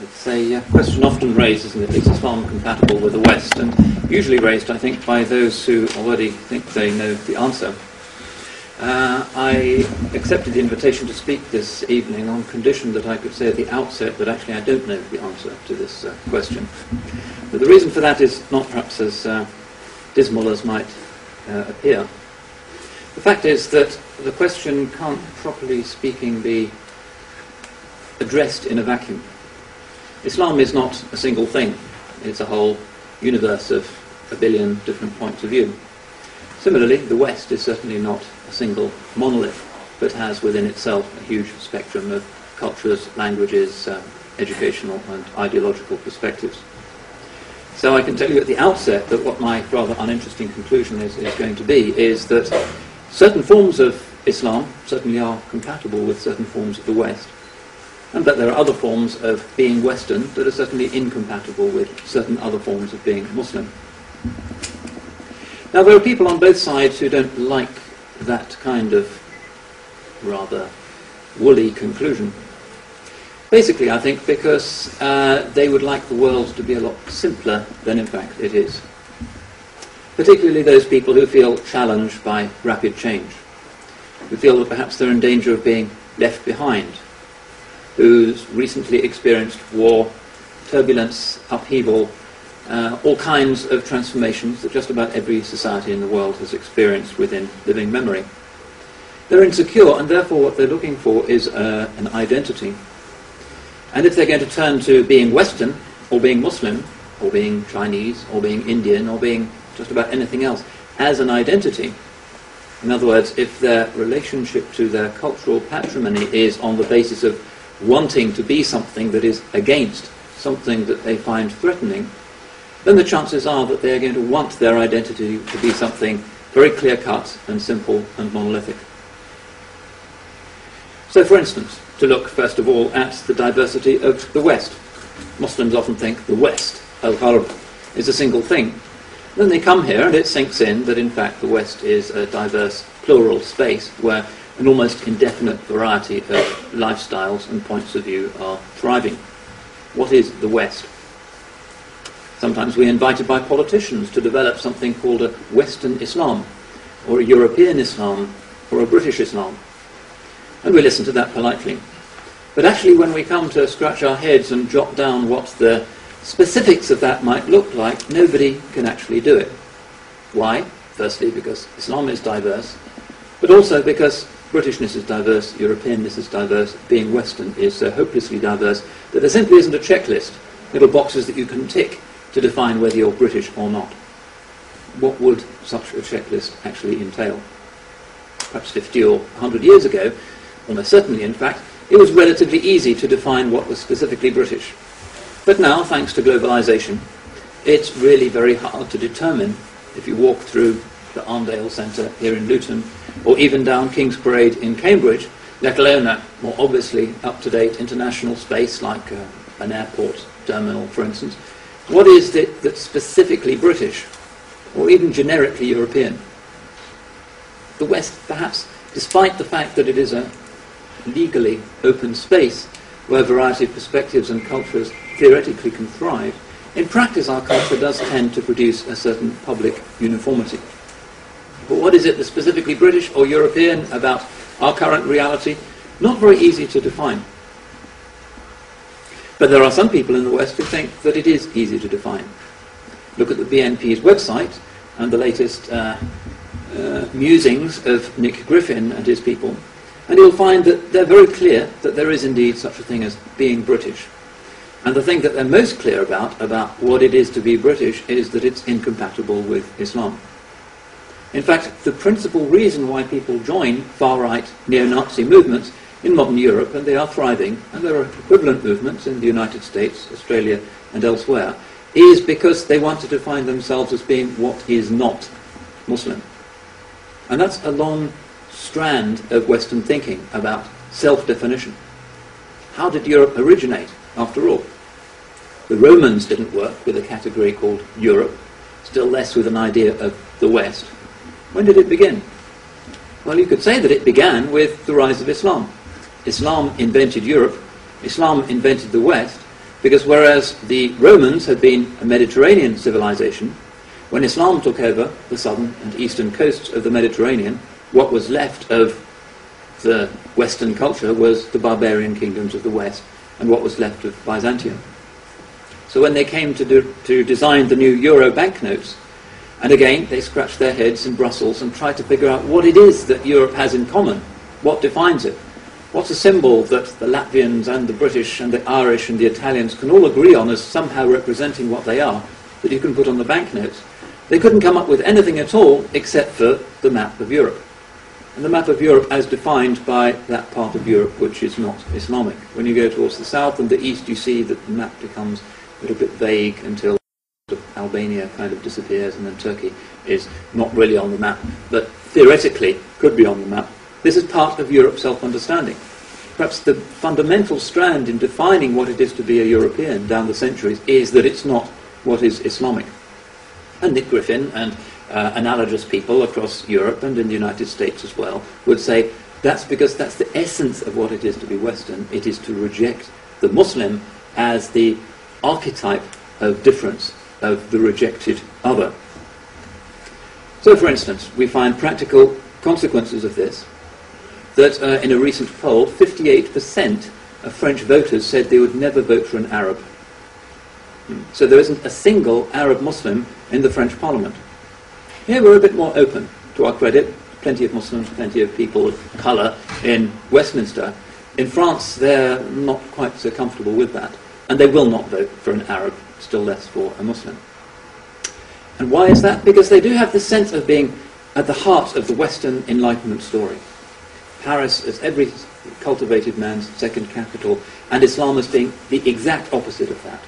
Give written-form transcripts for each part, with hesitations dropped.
It's a question often raised, isn't it? Is Islam compatible with the West? And usually raised, I think, by those who already think they know the answer. I accepted the invitation to speak this evening on condition that I could say at the outset that actually I don't know the answer to this question. But the reason for that is not perhaps as dismal as might appear. The fact is that the question can't, properly speaking, be addressed in a vacuum. Islam is not a single thing. It's a whole universe of a billion different points of view. Similarly, the West is certainly not a single monolith, but has within itself a huge spectrum of cultures, languages, educational and ideological perspectives. So I can tell you at the outset that what my rather uninteresting conclusion is going to be is that certain forms of Islam certainly are compatible with certain forms of the West, and that there are other forms of being Western that are certainly incompatible with certain other forms of being Muslim. Now, there are people on both sides who don't like that kind of rather woolly conclusion. Basically, I think because they would like the world to be a lot simpler than in fact it is. Particularly those people who feel challenged by rapid change, who feel that perhaps they're in danger of being left behind, who's recently experienced war, turbulence, upheaval, all kinds of transformations that just about every society in the world has experienced within living memory. They're insecure, and therefore what they're looking for is an identity. And if they're going to turn to being Western, or being Muslim, or being Chinese, or being Indian, or being just about anything else as an identity, in other words, if their relationship to their cultural patrimony is on the basis of wanting to be something that is against something that they find threatening, then the chances are that they are going to want their identity to be something very clear-cut and simple and monolithic. So, for instance, to look first of all at the diversity of the West. Muslims often think the West, al-Gharb, is a single thing. Then they come here and it sinks in that in fact the West is a diverse plural space where an almost indefinite variety of lifestyles and points of view are thriving. What is the West? Sometimes we're invited by politicians to develop something called a Western Islam, or a European Islam, or a British Islam. And we listen to that politely. But actually when we come to scratch our heads and jot down what the specifics of that might look like, nobody can actually do it. Why? Firstly, because Islam is diverse, but also because Britishness is diverse, Europeanness is diverse, being Western is so hopelessly diverse that there simply isn't a checklist, little boxes that you can tick to define whether you're British or not. What would such a checklist actually entail? Perhaps 50 or 100 years ago, almost certainly in fact, it was relatively easy to define what was specifically British. But now, thanks to globalization, it's really very hard to determine. If you walk through the Arndale Centre here in Luton, or even down King's Parade in Cambridge, let alone a more obviously up-to-date international space like an airport terminal, for instance, what is it that's specifically British, or even generically European? The West, perhaps, despite the fact that it is a legally open space where a variety of perspectives and cultures theoretically can thrive, in practice our culture does tend to produce a certain public uniformity. But what is it that's specifically British or European about our current reality? Not very easy to define. But there are some people in the West who think that it is easy to define. Look at the BNP's website and the latest musings of Nick Griffin and his people, and you'll find that they're very clear that there is indeed such a thing as being British. And the thing that they're most clear about what it is to be British is that it's incompatible with Islam. In fact, the principal reason why people join far-right neo-Nazi movements in modern Europe, and they are thriving, and there are equivalent movements in the United States, Australia, and elsewhere, is because they want to define themselves as being what is not Muslim. And that's a long strand of Western thinking about self-definition. How did Europe originate, after all? The Romans didn't work with a category called Europe, still less with an idea of the West. When did it begin? Well, you could say that it began with the rise of Islam. Islam invented Europe, Islam invented the West, Because whereas the Romans had been a Mediterranean civilization, when Islam took over the southern and eastern coasts of the Mediterranean, what was left of the Western culture was the barbarian kingdoms of the West, and what was left of Byzantium. So when they came to design the new euro banknotes, and again they scratched their heads in Brussels and tried to figure out what it is that Europe has in common, what defines it. What's a symbol that the Latvians and the British and the Irish and the Italians can all agree on as somehow representing what they are, that you can put on the banknotes? They couldn't come up with anything at all except for the map of Europe. And the map of Europe as defined by that part of Europe which is not Islamic. When you go towards the south and the east, you see that the map becomes a little bit vague until Albania kind of disappears, and then Turkey is not really on the map, but theoretically could be on the map. This is part of Europe's self-understanding. Perhaps the fundamental strand in defining what it is to be a European down the centuries is that it's not what is Islamic. And Nick Griffin and analogous people across Europe and in the United States as well would say that's because that's the essence of what it is to be Western. It is to reject the Muslim as the archetype of difference, of the rejected other. So, for instance, we find practical consequences of this, that in a recent poll, 58% of French voters said they would never vote for an Arab. So there isn't a single Arab Muslim in the French Parliament. Here we're a bit more open, to our credit. Plenty of Muslims, plenty of people of colour in Westminster. In France, they're not quite so comfortable with that, and they will not vote for an Arab, still less for a Muslim. And why is that? Because they do have this sense of being at the heart of the Western Enlightenment story. Paris as every cultivated man's second capital, and Islam as being the exact opposite of that.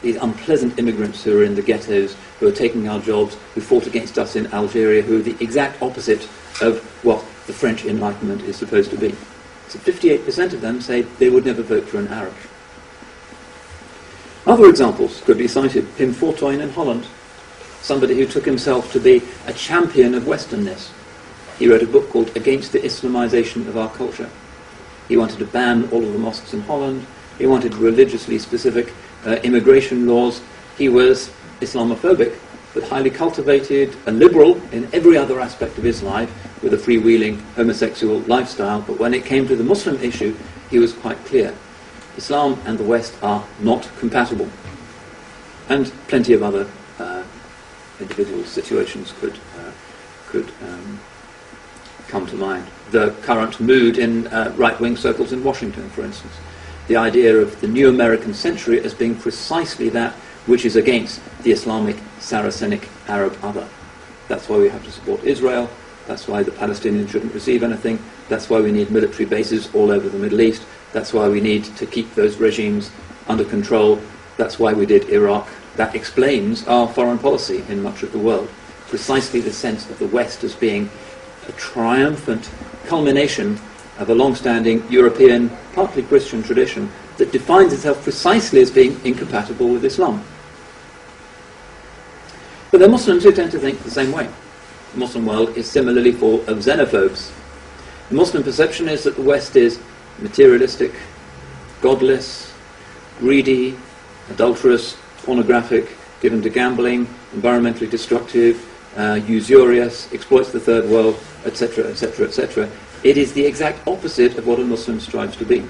These unpleasant immigrants who are in the ghettos, who are taking our jobs, who fought against us in Algeria, who are the exact opposite of what the French Enlightenment is supposed to be. So 58% of them say they would never vote for an Arab. Other examples could be cited. Pim Fortuyn in Holland, somebody who took himself to be a champion of Westernness. He wrote a book called Against the Islamization of Our Culture. He wanted to ban all of the mosques in Holland. He wanted religiously specific immigration laws. He was Islamophobic, but highly cultivated, a liberal in every other aspect of his life, with a freewheeling homosexual lifestyle. But when it came to the Muslim issue, he was quite clear. Islam and the West are not compatible. And plenty of other individual situations could come to mind. The current mood in right-wing circles in Washington, for instance. The idea of the new American century as being precisely that which is against the Islamic, Saracenic, Arab other. That's why we have to support Israel. That's why the Palestinians shouldn't receive anything. That's why we need military bases all over the Middle East. That's why we need to keep those regimes under control. That's why we did Iraq. That explains our foreign policy in much of the world. Precisely the sense of the West as being a triumphant culmination of a long-standing European, partly Christian tradition that defines itself precisely as being incompatible with Islam. But there are Muslims who tend to think the same way. The Muslim world is similarly full of xenophobes. The Muslim perception is that the West is materialistic, godless, greedy, adulterous, pornographic, given to gambling, environmentally destructive, usurious, exploits the third world, etc., etc., etc. It is the exact opposite of what a Muslim strives to be.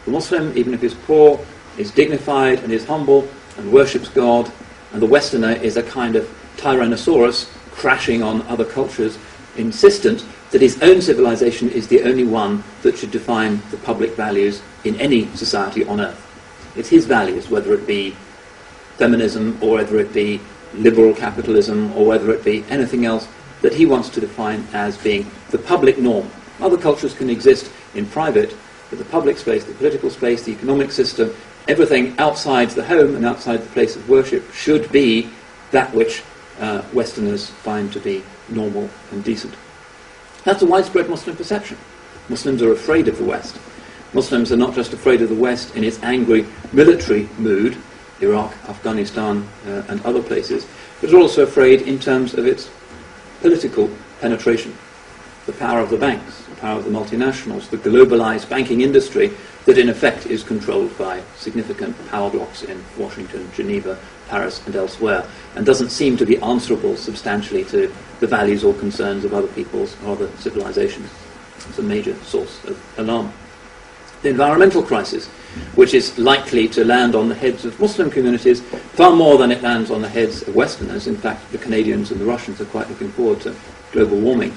The Muslim, even if he's poor, is dignified and is humble and worships God, and the Westerner is a kind of tyrannosaurus crashing on other cultures, insistent that his own civilization is the only one that should define the public values in any society on earth. It's his values, whether it be feminism or whether it be liberal capitalism or whether it be anything else, that he wants to define as being the public norm. Other cultures can exist in private, but the public space, the political space, the economic system, everything outside the home and outside the place of worship should be that which Westerners find to be normal and decent. That's a widespread Muslim perception. Muslims are afraid of the West. Muslims are not just afraid of the West in its angry military mood, Iraq, Afghanistan, and other places, but are also afraid in terms of its political penetration. The power of the banks, the power of the multinationals, the globalized banking industry that in effect is controlled by significant power blocks in Washington, Geneva, Paris and elsewhere, and doesn't seem to be answerable substantially to the values or concerns of other peoples or other civilizations. It's a major source of alarm. The environmental crisis, which is likely to land on the heads of Muslim communities far more than it lands on the heads of Westerners. In fact, the Canadians and the Russians are quite looking forward to global warming.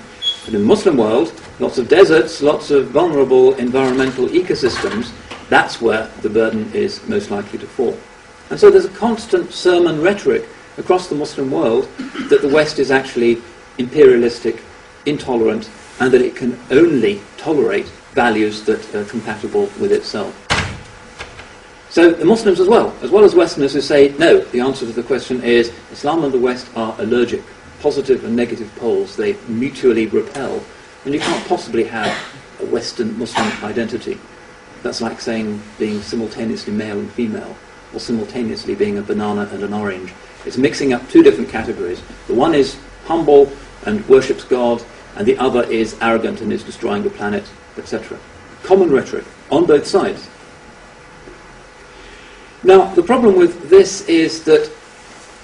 But in the Muslim world, lots of deserts, lots of vulnerable environmental ecosystems, that's where the burden is most likely to fall. And so there's a constant sermon rhetoric across the Muslim world that the West is actually imperialistic, intolerant, and that it can only tolerate values that are compatible with itself. So the Muslims as well as Westerners who say, no, the answer to the question is Islam and the West are allergic. Positive and negative poles, they mutually repel, and you can't possibly have a Western Muslim identity. That's like saying being simultaneously male and female, or simultaneously being a banana and an orange. It's mixing up two different categories. The one is humble and worships God, and the other is arrogant and is destroying the planet, etc. Common rhetoric on both sides. Now, the problem with this is that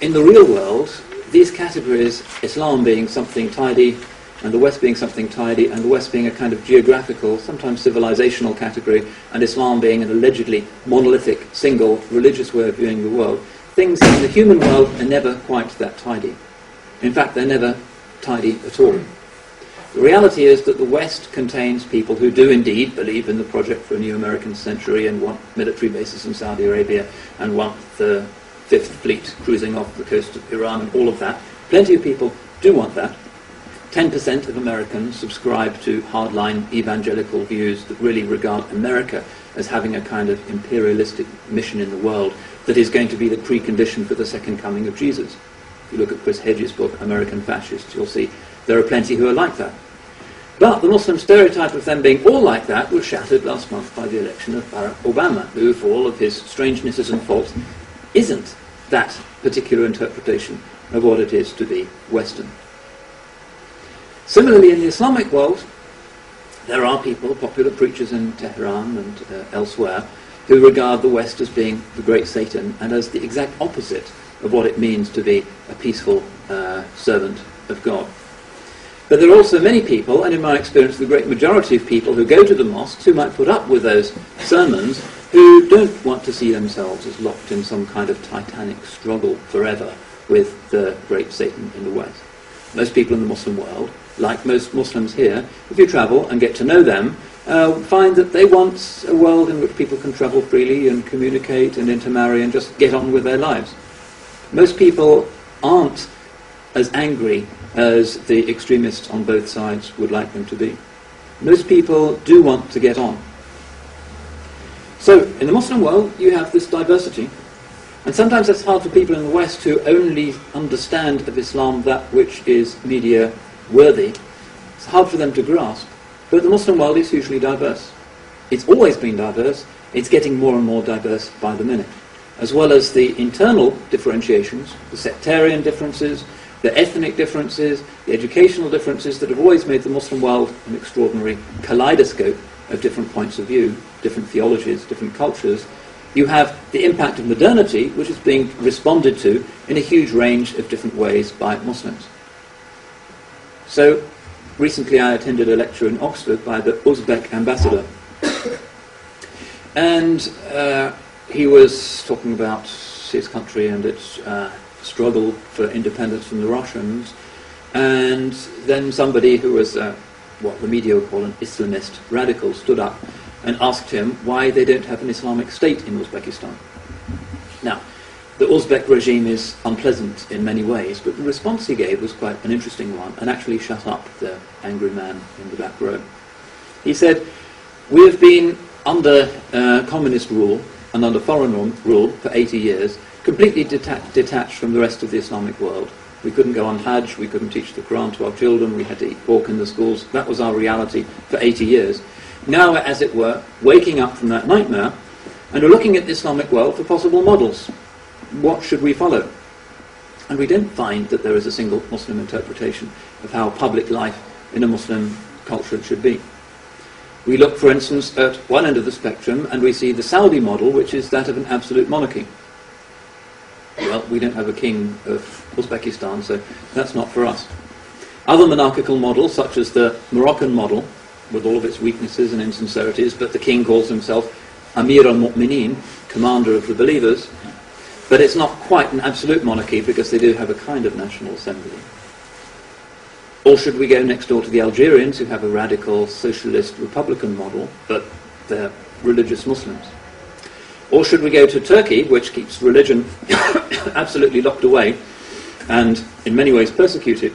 in the real world, these categories, Islam being something tidy, and the West being something tidy, and the West being a kind of geographical, sometimes civilizational category, and Islam being an allegedly monolithic, single, religious way of viewing the world, things in the human world are never quite that tidy. In fact, they're never tidy at all. The reality is that the West contains people who do indeed believe in the project for a new American century and want military bases in Saudi Arabia and want the Fifth Fleet cruising off the coast of Iran and all of that. Plenty of people do want that. 10% of Americans subscribe to hardline evangelical views that really regard America as having a kind of imperialistic mission in the world that is going to be the precondition for the second coming of Jesus. If you look at Chris Hedges' book, American Fascists, you'll see there are plenty who are like that. But the Muslim stereotype of them being all like that was shattered last month by the election of Barack Obama, who, for all of his strangenesses and faults, isn't that particular interpretation of what it is to be Western. Similarly, in the Islamic world, there are people, popular preachers in Tehran and elsewhere, who regard the West as being the great Satan and as the exact opposite of what it means to be a peaceful servant of God. But there are also many people, and in my experience the great majority of people who go to the mosques who might put up with those sermons, who don't want to see themselves as locked in some kind of titanic struggle forever with the great Satan in the West. Most people in the Muslim world, like most Muslims here, if you travel and get to know them, find that they want a world in which people can travel freely and communicate and intermarry and just get on with their lives. Most people aren't as angry as the extremists on both sides would like them to be. Most people do want to get on. So, in the Muslim world, you have this diversity, and sometimes it's hard for people in the West who only understand of Islam that which is media worthy. It's hard for them to grasp, but the Muslim world is hugely diverse. It's always been diverse, it's getting more and more diverse by the minute, as well as the internal differentiations, the sectarian differences, the ethnic differences, the educational differences that have always made the Muslim world an extraordinary kaleidoscope of different points of view, different theologies, different cultures. You have the impact of modernity, which is being responded to in a huge range of different ways by Muslims. So, recently I attended a lecture in Oxford by the Uzbek ambassador. And he was talking about his country and its struggle for independence from the Russians, and then somebody who was what the media would call an Islamist radical stood up and asked him why they don't have an Islamic state in Uzbekistan. Now, the Uzbek regime is unpleasant in many ways, but the response he gave was quite an interesting one and actually shut up the angry man in the back row. He said, "We have been under communist rule and under foreign rule for 80 years, completely detached from the rest of the Islamic world. We couldn't go on Hajj, we couldn't teach the Quran to our children, we had to eat pork in the schools. That was our reality for 80 years. Now we're, as it were, waking up from that nightmare and are looking at the Islamic world for possible models. What should we follow?" And we don't find that there is a single Muslim interpretation of how public life in a Muslim culture should be. We look, for instance, at one end of the spectrum and we see the Saudi model, which is that of an absolute monarchy. Well, we don't have a king of Uzbekistan, so that's not for us. Other monarchical models, such as the Moroccan model, with all of its weaknesses and insincerities, but the king calls himself Amir al-Mu'mineen, commander of the believers, but it's not quite an absolute monarchy because they do have a kind of national assembly. Or should we go next door to the Algerians, who have a radical socialist republican model, but they're religious Muslims? Or should we go to Turkey, which keeps religion absolutely locked away and in many ways persecuted,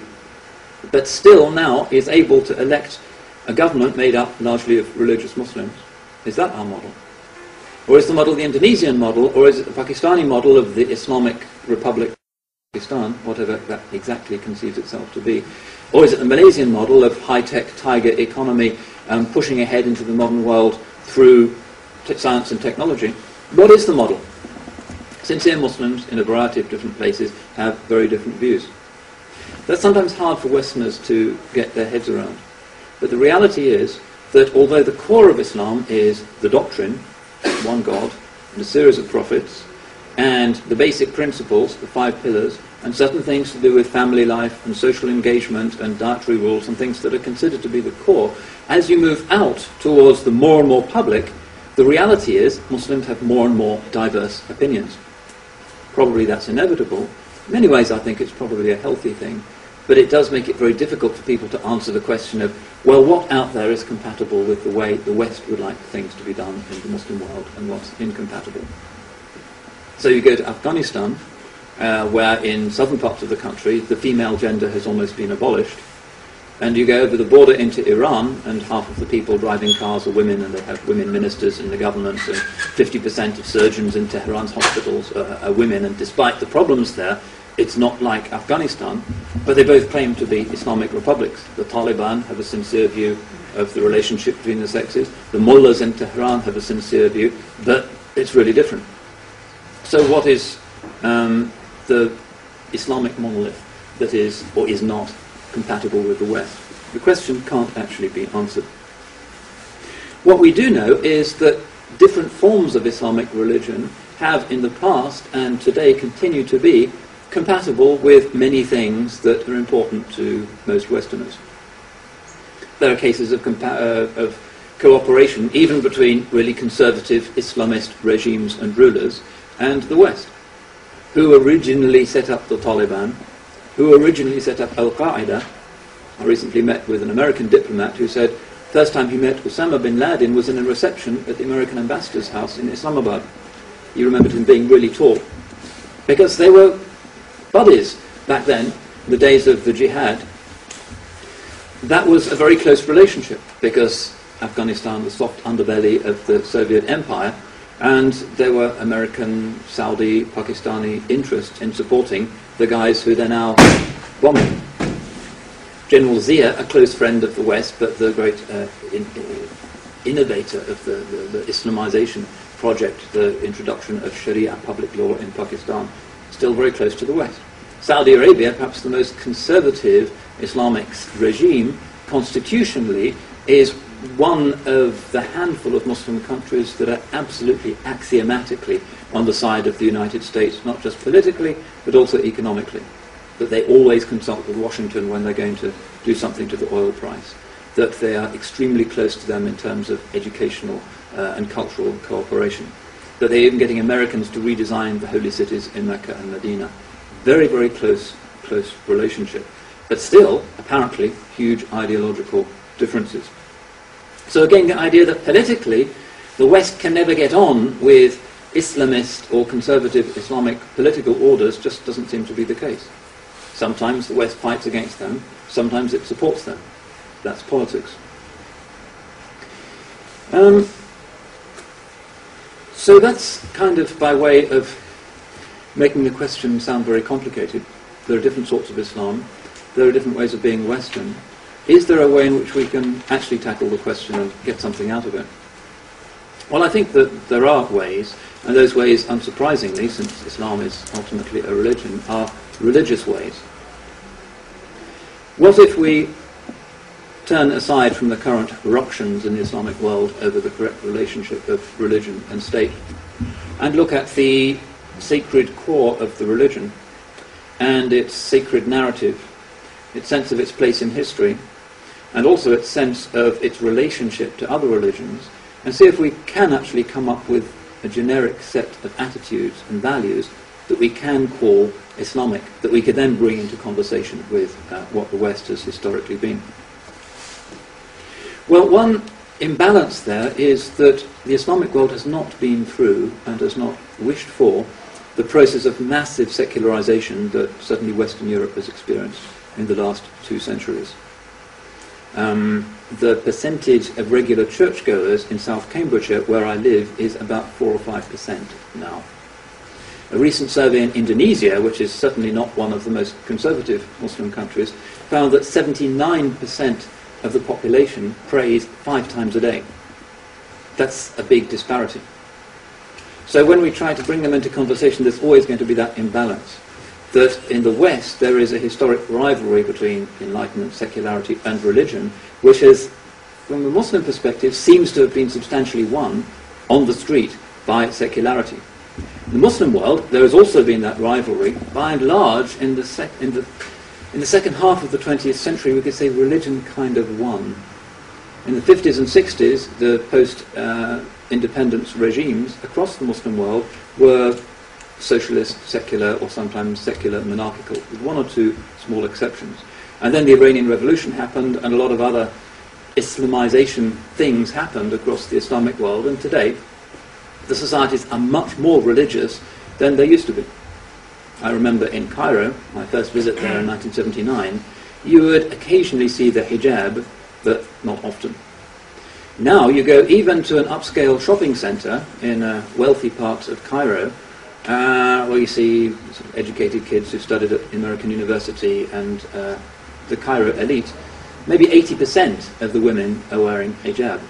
but still now is able to elect a government made up largely of religious Muslims? Is that our model? Or is the model the Indonesian model, or is it the Pakistani model of the Islamic Republic of Pakistan, whatever that exactly conceives itself to be? Or is it the Malaysian model of high-tech tiger economy pushing ahead into the modern world through science and technology? What is the model? Sincere Muslims in a variety of different places have very different views. That's sometimes hard for Westerners to get their heads around. But the reality is that although the core of Islam is the doctrine, one God, and a series of prophets, and the basic principles, the 5 pillars, and certain things to do with family life and social engagement and dietary rules and things that are considered to be the core, as you move out towards the more and more public, the reality is Muslims have more and more diverse opinions. Probably that's inevitable. In many ways I think it's probably a healthy thing, but it does make it very difficult for people to answer the question of, well, what out there is compatible with the way the West would like things to be done in the Muslim world, and what's incompatible. So you go to Afghanistan, where in southern parts of the country the female gender has almost been abolished, and you go over the border into Iran, and half of the people driving cars are women, and they have women ministers in the government, and 50% of surgeons in Tehran's hospitals are women, and despite the problems there, it's not like Afghanistan, but they both claim to be Islamic republics. The Taliban have a sincere view of the relationship between the sexes. The mullahs in Tehran have a sincere view, but it's really different. So what is the Islamic monolith that is or is not compatible with the West? The question can't actually be answered. What we do know is that different forms of Islamic religion have in the past and today continue to be compatible with many things that are important to most Westerners. There are cases of cooperation even between really conservative Islamist regimes and rulers and the West, who originally set up the Taliban, who originally set up Al-Qaeda. I recently met with an American diplomat who said first time he met Osama bin Laden was in a reception at the American ambassador's house in Islamabad. He remembered him being really tall, because they were buddies back then, the days of the jihad. That was a very close relationship because Afghanistan was the soft underbelly of the Soviet Empire, and there were American, Saudi, Pakistani interests in supporting the guys who they're now bombing. General Zia, a close friend of the West, but the great innovator of the Islamization project, the introduction of Sharia public law in Pakistan, still very close to the West. Saudi Arabia, perhaps the most conservative Islamic regime constitutionally, is one of the handful of Muslim countries that are absolutely axiomatically on the side of the United States, not just politically, but also economically. That they always consult with Washington when they're going to do something to the oil price. That they are extremely close to them in terms of educational and cultural cooperation. That they're even getting Americans to redesign the holy cities in Mecca and Medina. Very, very close relationship. But still, apparently, huge ideological differences. So again, the idea that politically the West can never get on with Islamist or conservative Islamic political orders just doesn't seem to be the case. Sometimes the West fights against them, sometimes it supports them. That's politics. So that's kind of by way of making the question sound very complicated. There are different sorts of Islam. There are different ways of being Western. Is there a way in which we can actually tackle the question and get something out of it? Well, I think that there are ways, and those ways, unsurprisingly, since Islam is ultimately a religion, are religious ways. What if we turn aside from the current ructions in the Islamic world over the correct relationship of religion and state and look at the sacred core of the religion and its sacred narrative, its sense of its place in history, and also its sense of its relationship to other religions, and see if we can actually come up with a generic set of attitudes and values that we can call Islamic, that we could then bring into conversation with what the West has historically been. Well, one imbalance there is that the Islamic world has not been through and has not wished for the process of massive secularization that certainly Western Europe has experienced in the last 2 centuries. The percentage of regular churchgoers in South Cambridgeshire, where I live, is about 4 or 5% now. A recent survey in Indonesia, which is certainly not one of the most conservative Muslim countries, found that 79% of the population prays 5 times a day. That's a big disparity. So when we try to bring them into conversation, there's always going to be that imbalance. That in the West there is a historic rivalry between Enlightenment, secularity and religion, which is, from a Muslim perspective, seems to have been substantially won on the street by secularity. In the Muslim world there has also been that rivalry. By and large, in the second half of the 20th century, we could say religion kind of won. In the 50s and 60s, the post-independence regimes across the Muslim world were socialist, secular, or sometimes secular monarchical, with 1 or 2 small exceptions. And then the Iranian Revolution happened, and a lot of other Islamization things happened across the Islamic world, and today the societies are much more religious than they used to be. I remember in Cairo, my first visit there in 1979, you would occasionally see the hijab, but not often. Now you go even to an upscale shopping centre in wealthy parts of Cairo, where you see sort of educated kids who studied at American University and the Cairo elite. Maybe 80% of the women are wearing hijab.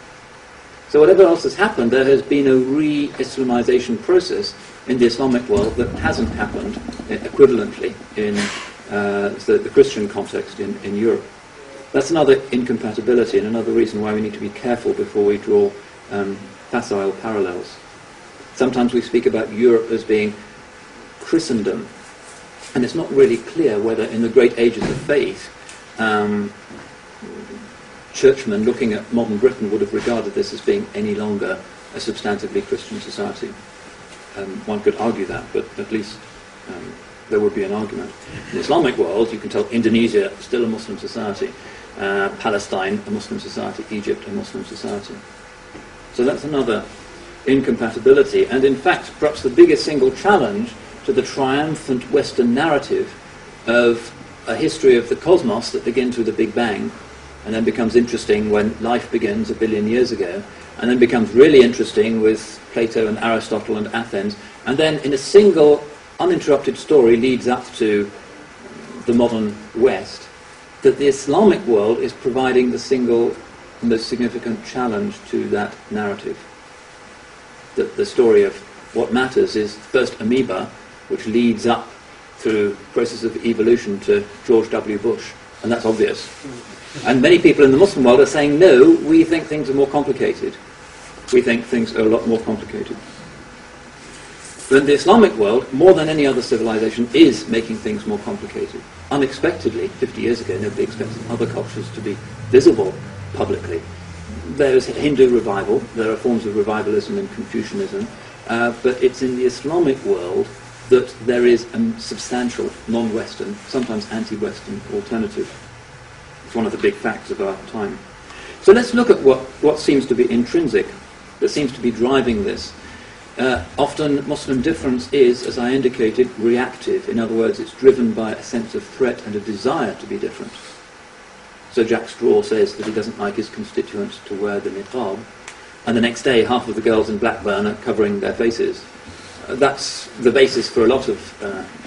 So whatever else has happened, there has been a re-Islamization process in the Islamic world that hasn't happened equivalently in the Christian context in Europe. That's another incompatibility and another reason why we need to be careful before we draw facile parallels. Sometimes we speak about Europe as being Christendom, and it's not really clear whether in the great ages of faith churchmen looking at modern Britain would have regarded this as being any longer a substantively Christian society. One could argue that, but at least there would be an argument. In the Islamic world, you can tell Indonesia still a Muslim society, Palestine a Muslim society, Egypt a Muslim society. So that's another incompatibility, and in fact perhaps the biggest single challenge to the triumphant Western narrative of a history of the cosmos that begins with the Big Bang and then becomes interesting when life begins 1 billion years ago, and then becomes really interesting with Plato and Aristotle and Athens, and then in a single uninterrupted story leads up to the modern West, that the Islamic world is providing the single most significant challenge to that narrative. That the story of what matters is first amoeba, which leads up through process of evolution to George W. Bush, and that's obvious. And many people in the Muslim world are saying, no, we think things are more complicated. We think things are a lot more complicated. But the Islamic world, more than any other civilization, is making things more complicated. Unexpectedly, 50 years ago, nobody expected other cultures to be visible publicly. There is Hindu revival, there are forms of revivalism and Confucianism, but it's in the Islamic world that there is a substantial non-Western, sometimes anti-Western alternative. It's one of the big facts of our time. So let's look at what seems to be intrinsic, that seems to be driving this. Often Muslim difference is, as I indicated, reactive. In other words, it's driven by a sense of threat and a desire to be different. So Jack Straw says that he doesn't like his constituents to wear the niqab, and the next day half of the girls in Blackburn are covering their faces. That's the basis for a lot of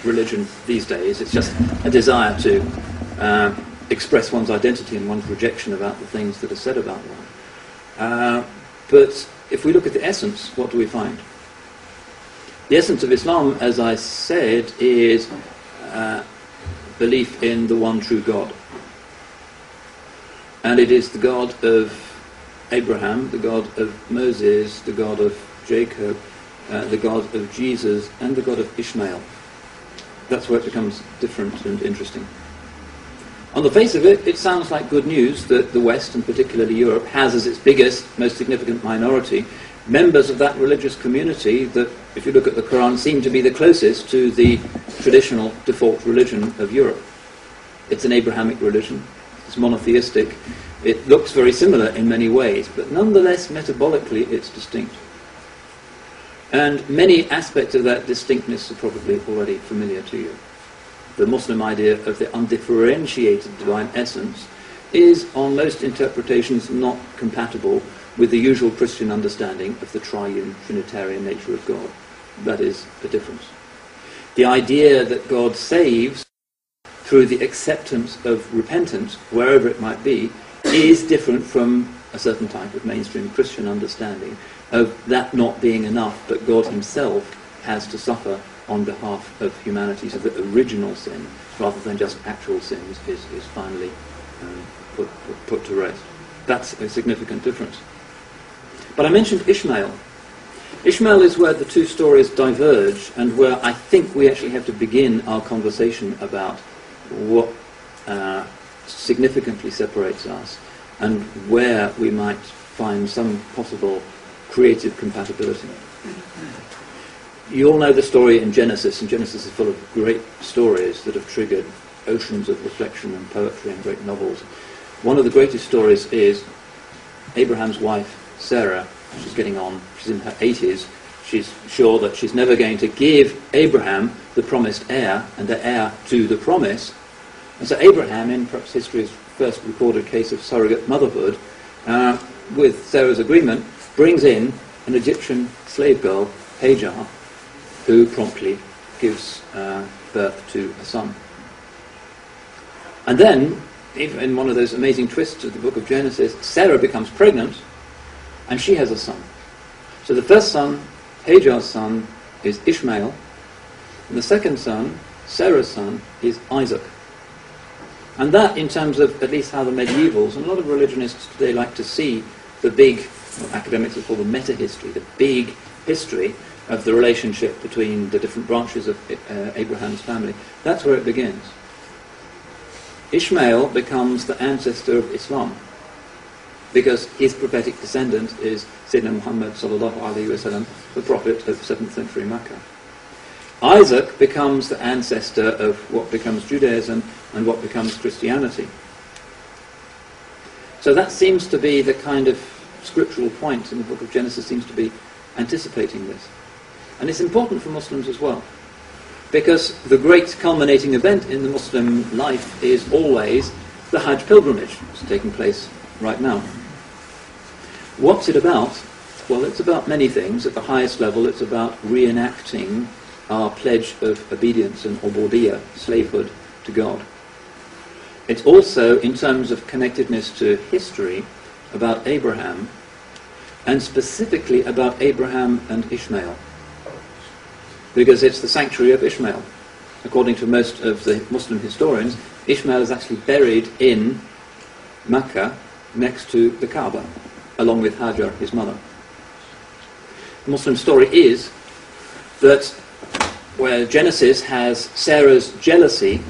religion these days. It's just a desire to express one's identity and one's rejection about the things that are said about one. But if we look at the essence, what do we find? The essence of Islam, as I said, is belief in the one true God. And it is the God of Abraham, the God of Moses, the God of Jacob, the God of Jesus, and the God of Ishmael. That's where it becomes different and interesting. On the face of it, it sounds like good news that the West, and particularly Europe, has as its biggest, most significant minority members of that religious community that, if you look at the Quran, seem to be the closest to the traditional default religion of Europe. It's an Abrahamic religion. It's monotheistic. It looks very similar in many ways, but nonetheless, metabolically, it's distinct. And many aspects of that distinctness are probably already familiar to you. The Muslim idea of the undifferentiated divine essence is, on most interpretations, not compatible with the usual Christian understanding of the triune Trinitarian nature of God. That is the difference. The idea that God saves through the acceptance of repentance, wherever it might be, is different from a certain type of mainstream Christian understanding of that not being enough, but God himself has to suffer on behalf of humanity, so that original sin, rather than just actual sins, is finally put to rest. That's a significant difference. But I mentioned Ishmael. Ishmael is where the two stories diverge, and where I think we actually have to begin our conversation about what significantly separates us, and where we might find some possible creative compatibility. You all know the story in Genesis, and Genesis is full of great stories that have triggered oceans of reflection and poetry and great novels. One of the greatest stories is Abraham's wife, Sarah. She's getting on, she's in her 80s, she's sure that she's never going to give Abraham the promised heir, and the heir to the promise. And so Abraham, in perhaps history's first recorded case of surrogate motherhood, with Sarah's agreement, brings in an Egyptian slave girl, Hagar, who promptly gives birth to a son. And then, in one of those amazing twists of the book of Genesis, Sarah becomes pregnant, and she has a son. So the first son, Hagar's son, is Ishmael, and the second son, Sarah's son, is Isaac. And that, in terms of at least how the medievals, and a lot of religionists today like to see the big, what academics would call the meta-history, the big history of the relationship between the different branches of Abraham's family. That's where it begins. Ishmael becomes the ancestor of Islam, because his prophetic descendant is Sayyidina Muhammad sallallahu alaihi wasallam, the prophet of 7th century Makkah. Isaac becomes the ancestor of what becomes Judaism and what becomes Christianity. So that seems to be the kind of scriptural point in the book of Genesis, seems to be anticipating this. And it's important for Muslims as well, because the great culminating event in the Muslim life is always the Hajj pilgrimage. It's taking place right now. What's it about? Well, it's about many things. At the highest level, it's about reenacting our pledge of obedience and ubudiyya, slavehood to God. It's also, in terms of connectedness to history, about Abraham, and specifically about Abraham and Ishmael, because it's the sanctuary of Ishmael. According to most of the Muslim historians, Ishmael is actually buried in Mecca next to the Kaaba, along with Hajar, his mother. The Muslim story is that where Genesis has Sarah's jealousy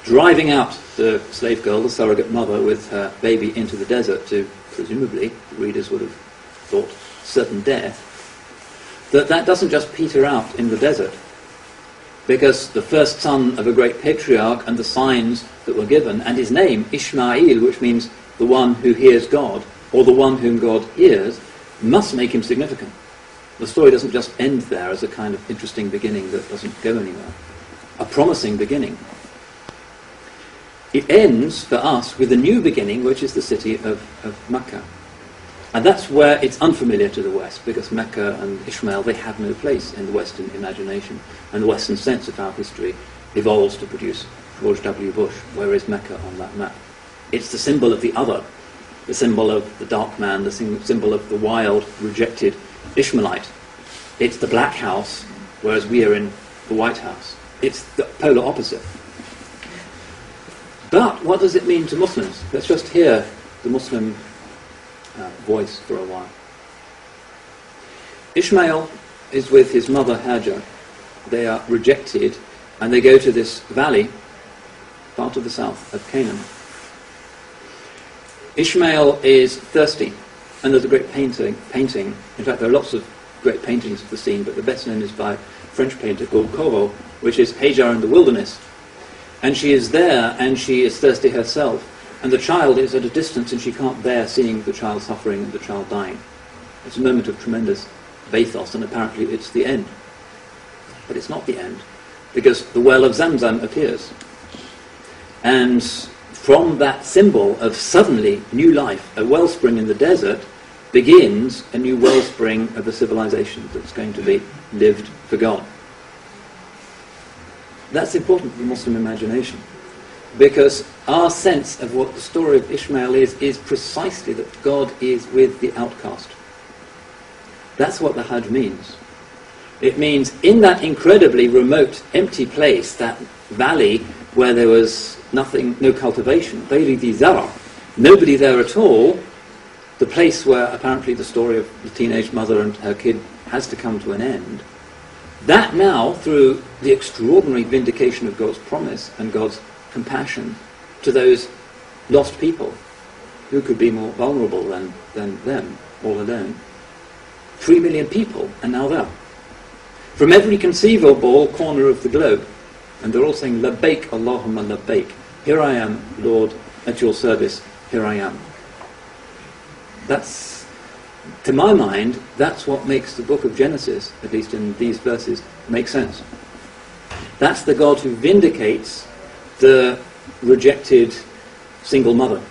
driving out the slave girl, the surrogate mother, with her baby into the desert to, presumably, the readers would have thought, certain death, that doesn't just peter out in the desert, because the first son of a great patriarch and the signs that were given, and his name, Ishmael, which means the one who hears God, or the one whom God hears, must make him significant. The story doesn't just end there as a kind of interesting beginning that doesn't go anywhere. A promising beginning. It ends, for us, with a new beginning, which is the city of Mecca. And that's where it's unfamiliar to the West, because Mecca and Ishmael, they have no place in the Western imagination. And the Western sense of our history evolves to produce George W. Bush. Where is Mecca on that map? It's the symbol of the other, the symbol of the dark man, the symbol of the wild, rejected Ishmaelite. It's the black house, whereas we are in the White House. It's the polar opposite. But what does it mean to Muslims? Let's just hear the Muslim voice for a while. Ishmael is with his mother Hajar. They are rejected, and they go to this valley, part of the south of Canaan. Ishmael is thirsty, and there's a great painting. In fact, there are lots of great paintings of the scene, but the best known is by a French painter called Corot, which is Hajar in the wilderness. And she is there, and she is thirsty herself, and the child is at a distance, and she can't bear seeing the child suffering and the child dying. It's a moment of tremendous bathos, and apparently it's the end. But it's not the end, because the well of Zamzam appears. And from that symbol of suddenly new life, a wellspring in the desert, begins a new wellspring of a civilization that's going to be lived for God. That's important for the Muslim imagination, because our sense of what the story of Ishmael is precisely that God is with the outcast. That's what the Hajj means. It means in that incredibly remote, empty place, that valley where there was nothing, no cultivation, Bayli di Zara, nobody there at all, the place where apparently the story of the teenage mother and her kid has to come to an end, that now, through the extraordinary vindication of God's promise and God's compassion to those lost people, who could be more vulnerable than them, all alone, 3 million people are now there. From every conceivable corner of the globe, and they're all saying, Labbaik Allahumma Labbaik. Here I am, Lord, at your service, here I am. That's, to my mind, that's what makes the book of Genesis, at least in these verses, make sense. That's the God who vindicates the rejected single mother.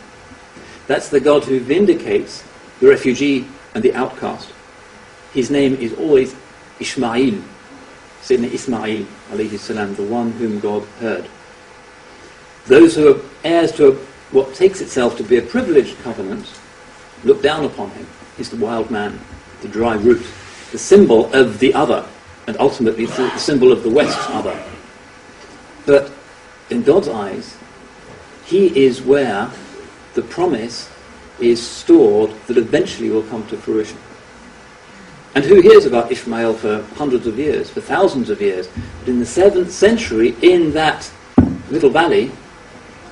That's the God who vindicates the refugee and the outcast. His name is always Ishmael, Sayyidina Ismail, alayhi salam, the one whom God heard. Those who are heirs to what takes itself to be a privileged covenant look down upon him. He's the wild man, the dry root, the symbol of the other, and ultimately the symbol of the West's other. But in God's eyes, he is where the promise is stored that eventually will come to fruition. And who hears about Ishmael for hundreds of years, for thousands of years? But in the 7th century, in that little valley,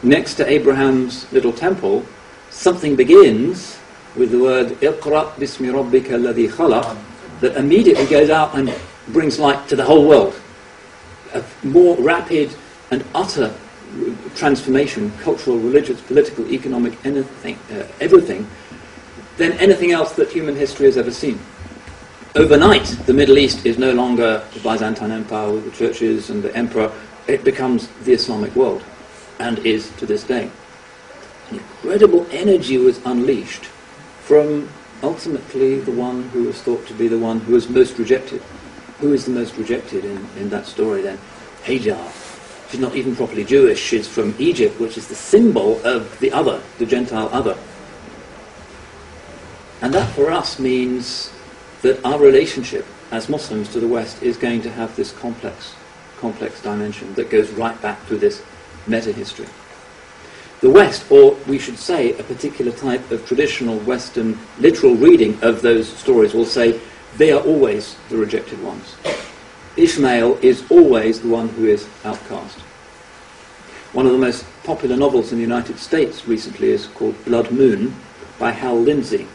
next to Abraham's little temple, something begins with the word Iqra bismi rabbika alladhi khalaq, that immediately goes out and brings light to the whole world. A more rapid and utter transformation, cultural, religious, political, economic, anything, everything, than anything else that human history has ever seen. Overnight, the Middle East is no longer the Byzantine Empire with the churches and the emperor. It becomes the Islamic world, and is to this day. An incredible energy was unleashed from ultimately the one who was thought to be the one who was most rejected. Who is the most rejected in that story then? Hajar. She's not even properly Jewish. She's from Egypt, which is the symbol of the other, the Gentile other. And that for us means that our relationship as Muslims to the West is going to have this complex dimension that goes right back to this meta-history. The West, or we should say a particular type of traditional Western literal reading of those stories, will say they are always the rejected ones. Ishmael is always the one who is outcast. One of the most popular novels in the United States recently is called Blood Moon by Hal Lindsey.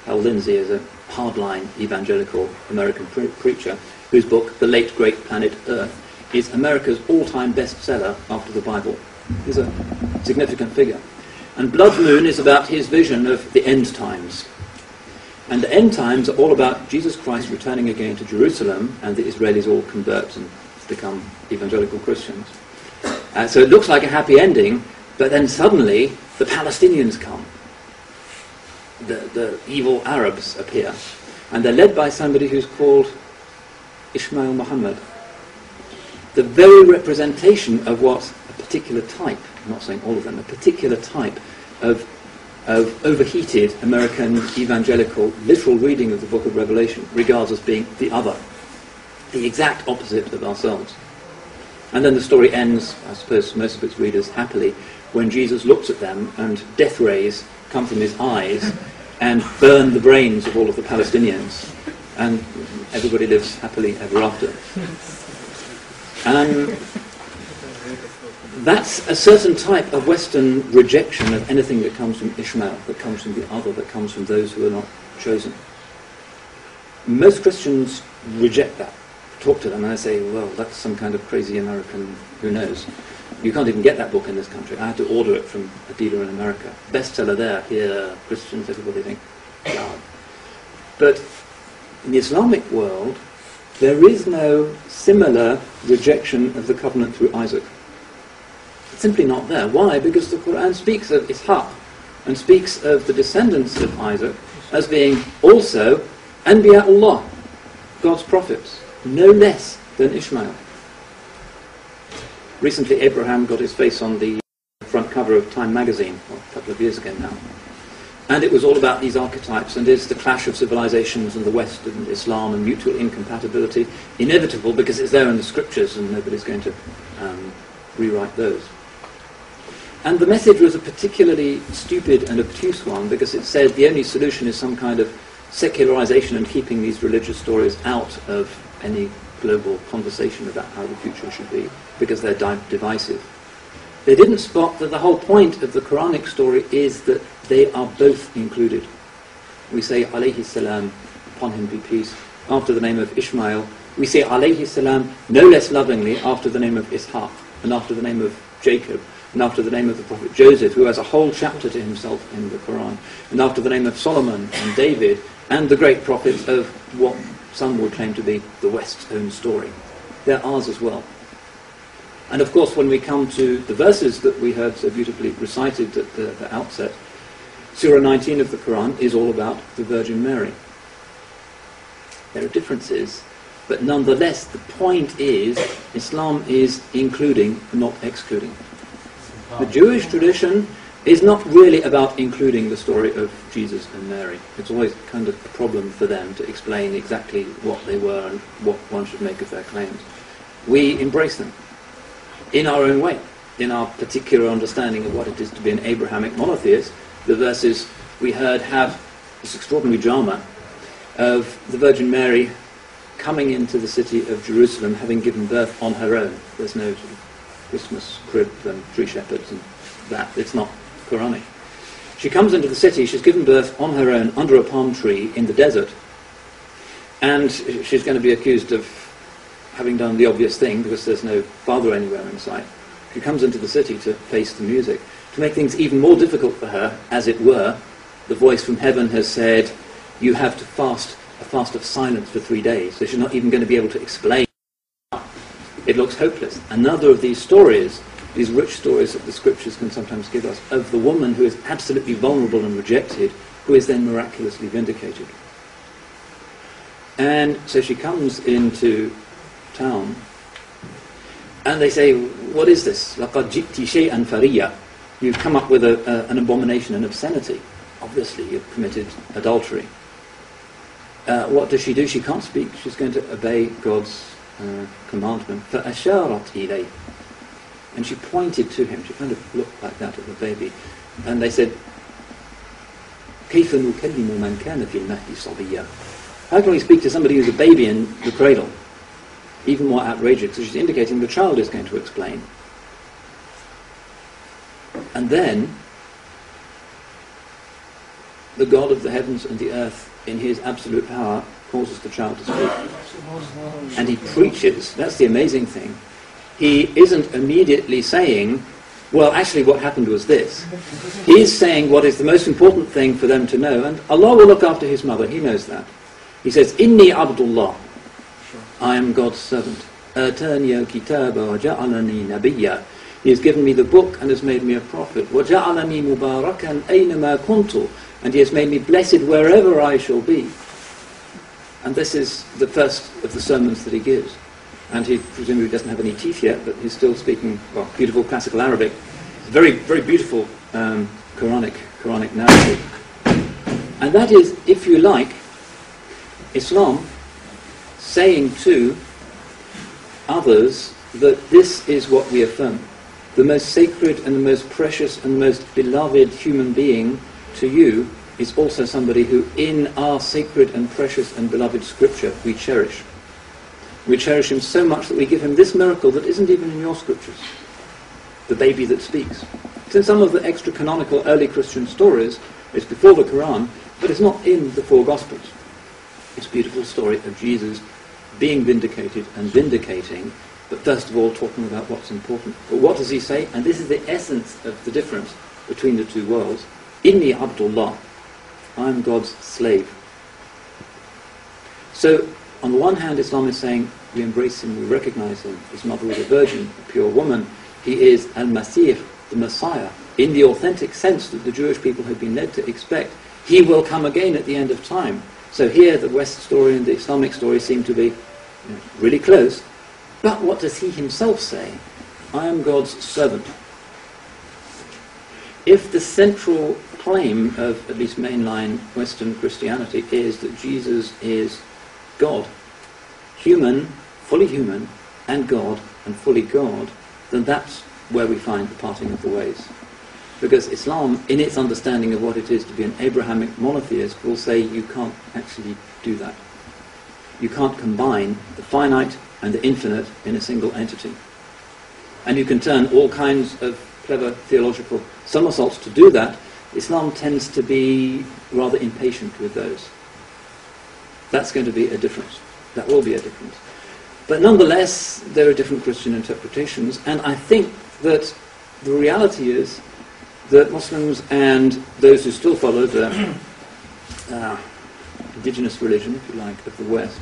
Hal Lindsey is a hardline evangelical American preacher whose book, The Late Great Planet Earth, is America's all-time bestseller after the Bible. He's a significant figure. And Blood Moon is about his vision of the end times. And the end times are all about Jesus Christ returning again to Jerusalem, and the Israelis all convert and become evangelical Christians. So it looks like a happy ending, but then suddenly the Palestinians come. The evil Arabs appear, and they're led by somebody who's called Ishmael Muhammad. The very representation of what a particular type, I'm not saying all of them, a particular type of overheated American evangelical literal reading of the book of Revelation regards as being the other, the exact opposite of ourselves. And then the story ends, I suppose most of its readers, happily, when Jesus looks at them and death rays come from his eyes and burn the brains of all of the Palestinians, and everybody lives happily ever after. That's a certain type of Western rejection of anything that comes from Ishmael, that comes from the other, that comes from those who are not chosen. Most Christians reject that. Talk to them and I say, well, that's some kind of crazy American, who knows. You can't even get that book in this country. I had to order it from a dealer in America. Bestseller there, here, Christians, everybody think, God. But in the Islamic world, there is no similar rejection of the covenant through Isaac. It's simply not there. Why? Because the Quran speaks of Ishaq and speaks of the descendants of Isaac as being also Anbiya'ullah, God's prophets, no less than Ishmael. Recently, Abraham got his face on the front cover of Time magazine, a couple of years ago now. And it was all about these archetypes, and is the clash of civilizations and the West and Islam and mutual incompatibility inevitable because it's there in the scriptures and nobody's going to rewrite those. And the message was a particularly stupid and obtuse one because it said the only solution is some kind of secularization and keeping these religious stories out of any global conversation about how the future should be because they're divisive. They didn't spot that the whole point of the Quranic story is that they are both included. We say alayhi salam, upon him be peace, after the name of Ishmael. We say alayhi salam no less lovingly after the name of Ishaq and after the name of Jacob and after the name of the prophet Joseph, who has a whole chapter to himself in the Quran, and after the name of Solomon and David and the great prophets of what some would claim to be the West's own story. They're ours as well. And of course, when we come to the verses that we heard so beautifully recited at the outset, Surah 19 of the Quran is all about the Virgin Mary. There are differences, but nonetheless, the point is, Islam is including, not excluding. The Jewish tradition is not really about including the story of Jesus and Mary. It's always kind of a problem for them to explain exactly what they were and what one should make of their claims. We embrace them in our own way, in our particular understanding of what it is to be an Abrahamic monotheist. The verses we heard have this extraordinary drama of the Virgin Mary coming into the city of Jerusalem having given birth on her own. There's no sort of Christmas crib and three shepherds and that. It's not Quranic. She comes into the city, she's given birth on her own under a palm tree in the desert, and she's going to be accused of having done the obvious thing because there's no father anywhere in sight. She comes into the city to face the music. To make things even more difficult for her, as it were, the voice from heaven has said, you have to fast a fast of silence for 3 days. So she's not even going to be able to explain. It looks hopeless. Another of these stories, these rich stories that the scriptures can sometimes give us, of the woman who is absolutely vulnerable and rejected, who is then miraculously vindicated. And so she comes into town, and they say, what is this? لَقَدْ جِئْتِ شَيْئًا فَرِيًّا. You've come up with an abomination, an obscenity. Obviously, you've committed adultery. What does she do? She can't speak. She's going to obey God's commandment. فَأَشَارَتْ إِلَيْهِ. And she pointed to him. She kind of looked like that at the baby. And they said, كَيْفَ نُكَلِّمُ مَنْ كَانَ فِي الْمَهْدِ صَبِيًّا. How can we speak to somebody who's a baby in the cradle? Even more outrageous. So she's indicating the child is going to explain. And then, the God of the heavens and the earth, in his absolute power, causes the child to speak. And he preaches. That's the amazing thing. He isn't immediately saying, well, actually what happened was this. He's saying what is the most important thing for them to know, and Allah will look after his mother, he knows that. He says, Inni Abdullah, I am God's servant. Atani al-kitaba wa ja'alani nabiyya. He has given me the book and has made me a prophet. Wa ja'alani mubarakan aynama kuntu. And he has made me blessed wherever I shall be. And this is the first of the sermons that he gives. And he presumably doesn't have any teeth yet, but he's still speaking, well, beautiful classical Arabic. Very, very beautiful Quranic narrative. And that is, if you like, Islam saying to others that this is what we affirm. The most sacred and the most precious and most beloved human being to you is also somebody who in our sacred and precious and beloved scripture we cherish. We cherish him so much that we give him this miracle that isn't even in your scriptures. The baby that speaks. It's in some of the extra-canonical early Christian stories. It's before the Quran, but it's not in the four Gospels. It's a beautiful story of Jesus being vindicated and vindicating, but first of all talking about what's important. But what does he say? And this is the essence of the difference between the two worlds. Inni Abdullah. I am God's slave. So, on the one hand, Islam is saying we embrace him, we recognize him. His mother was a virgin, a pure woman. He is Al-Masih, the Messiah, in the authentic sense that the Jewish people had been led to expect. He will come again at the end of time. So here the West story and the Islamic story seem to be really close. But what does he himself say? I am God's servant. If the central claim of at least mainline Western Christianity is that Jesus is God, human, and God, and fully God, then that's where we find the parting of the ways. Because Islam, in its understanding of what it is to be an Abrahamic monotheist, will say you can't actually do that. You can't combine the finite and the infinite in a single entity. And you can turn all kinds of clever theological somersaults to do that. Islam tends to be rather impatient with those. That's going to be a difference. That will be a difference. But nonetheless, there are different Christian interpretations, and I think that the reality is that Muslims and those who still follow the indigenous religion, if you like, of the West,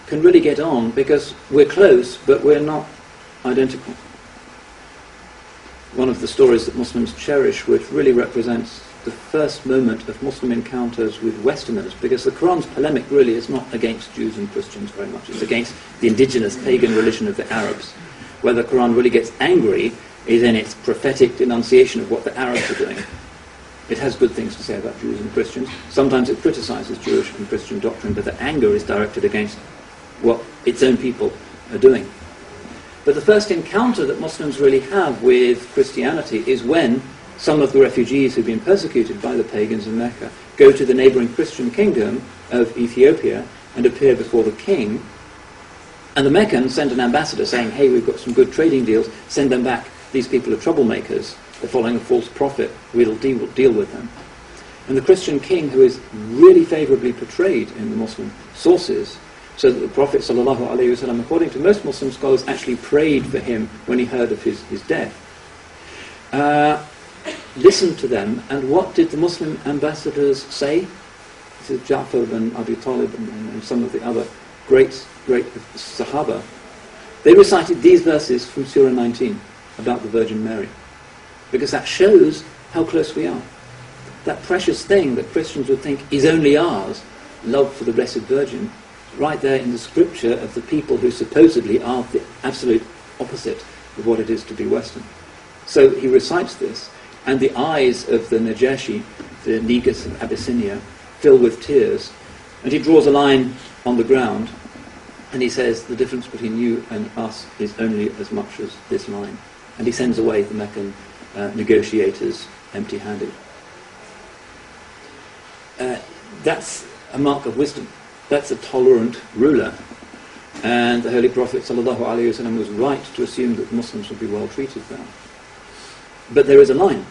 can really get on because we're close, but we're not identical. One of the stories that Muslims cherish, which really represents the first moment of Muslim encounters with Westerners, because the Quran's polemic really is not against Jews and Christians very much, it's against the indigenous pagan religion of the Arabs. Where the Quran really gets angry is in its prophetic denunciation of what the Arabs are doing. It has good things to say about Jews and Christians. Sometimes it criticizes Jewish and Christian doctrine, but the anger is directed against what its own people are doing. But the first encounter that Muslims really have with Christianity is when some of the refugees who've been persecuted by the pagans in Mecca go to the neighboring Christian kingdom of Ethiopia and appear before the king. And the Meccans send an ambassador saying, hey, we've got some good trading deals, send them back. These people are troublemakers. They're following a false prophet. We'll deal with them. And the Christian king, who is really favourably portrayed in the Muslim sources, so that the Prophet ﷺ, according to most Muslim scholars, actually prayed for him when he heard of his death, listened to them, and what did the Muslim ambassadors say? This is Ja'far and Abi Talib and some of the other great Sahaba. They recited these verses from Surah 19 about the Virgin Mary, because that shows how close we are. That precious thing that Christians would think is only ours, love for the Blessed Virgin, right there in the scripture of the people who supposedly are the absolute opposite of what it is to be Western. So he recites this, and the eyes of the Najashi, the Negus of Abyssinia, fill with tears, and he draws a line on the ground, and he says, the difference between you and us is only as much as this line. And he sends away the Meccan negotiators empty-handed. That's a mark of wisdom. That's a tolerant ruler. And the Holy Prophet ﷺ was right to assume that Muslims would be well treated there. But there is a line.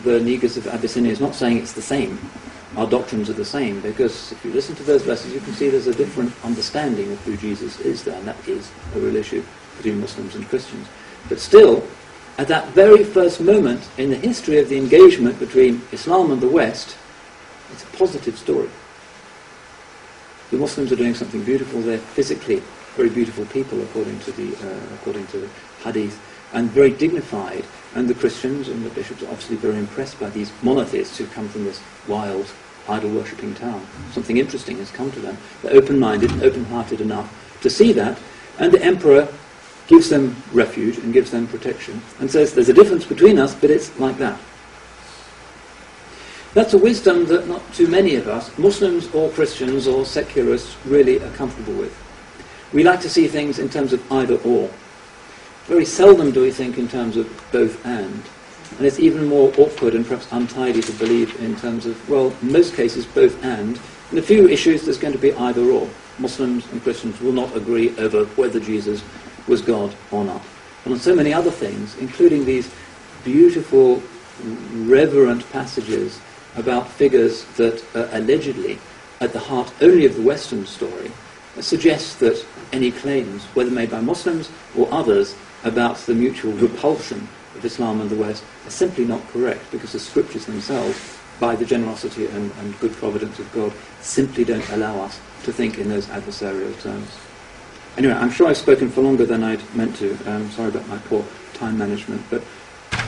The Negus of Abyssinia is not saying it's the same. Our doctrines are the same, because if you listen to those verses, you can see there's a different understanding of who Jesus is there, and that is a real issue between Muslims and Christians. But still, at that very first moment in the history of the engagement between Islam and the West, it's a positive story. The Muslims are doing something beautiful. They're physically very beautiful people, according to the Hadith, and very dignified. And the Christians and the bishops are obviously very impressed by these monotheists who come from this wild, idol-worshipping town. Something interesting has come to them. They're open-minded, open-hearted enough to see that, and the emperor gives them refuge and gives them protection, and says there's a difference between us, but it's like that. That's a wisdom that not too many of us, Muslims or Christians or secularists, really are comfortable with. We like to see things in terms of either or. Very seldom do we think in terms of both and it's even more awkward and perhaps untidy to believe in terms of, well, in most cases both and. In a few issues there's going to be either or. Muslims and Christians will not agree over whether Jesus was God or not. And on so many other things, including these beautiful, reverent passages about figures that are allegedly at the heart only of the Western story, suggests that any claims, whether made by Muslims or others, about the mutual repulsion of Islam and the West are simply not correct, because the scriptures themselves, by the generosity and good providence of God, simply don't allow us to think in those adversarial terms. Anyway, I'm sure I've spoken for longer than I'd meant to. Sorry about my poor time management, but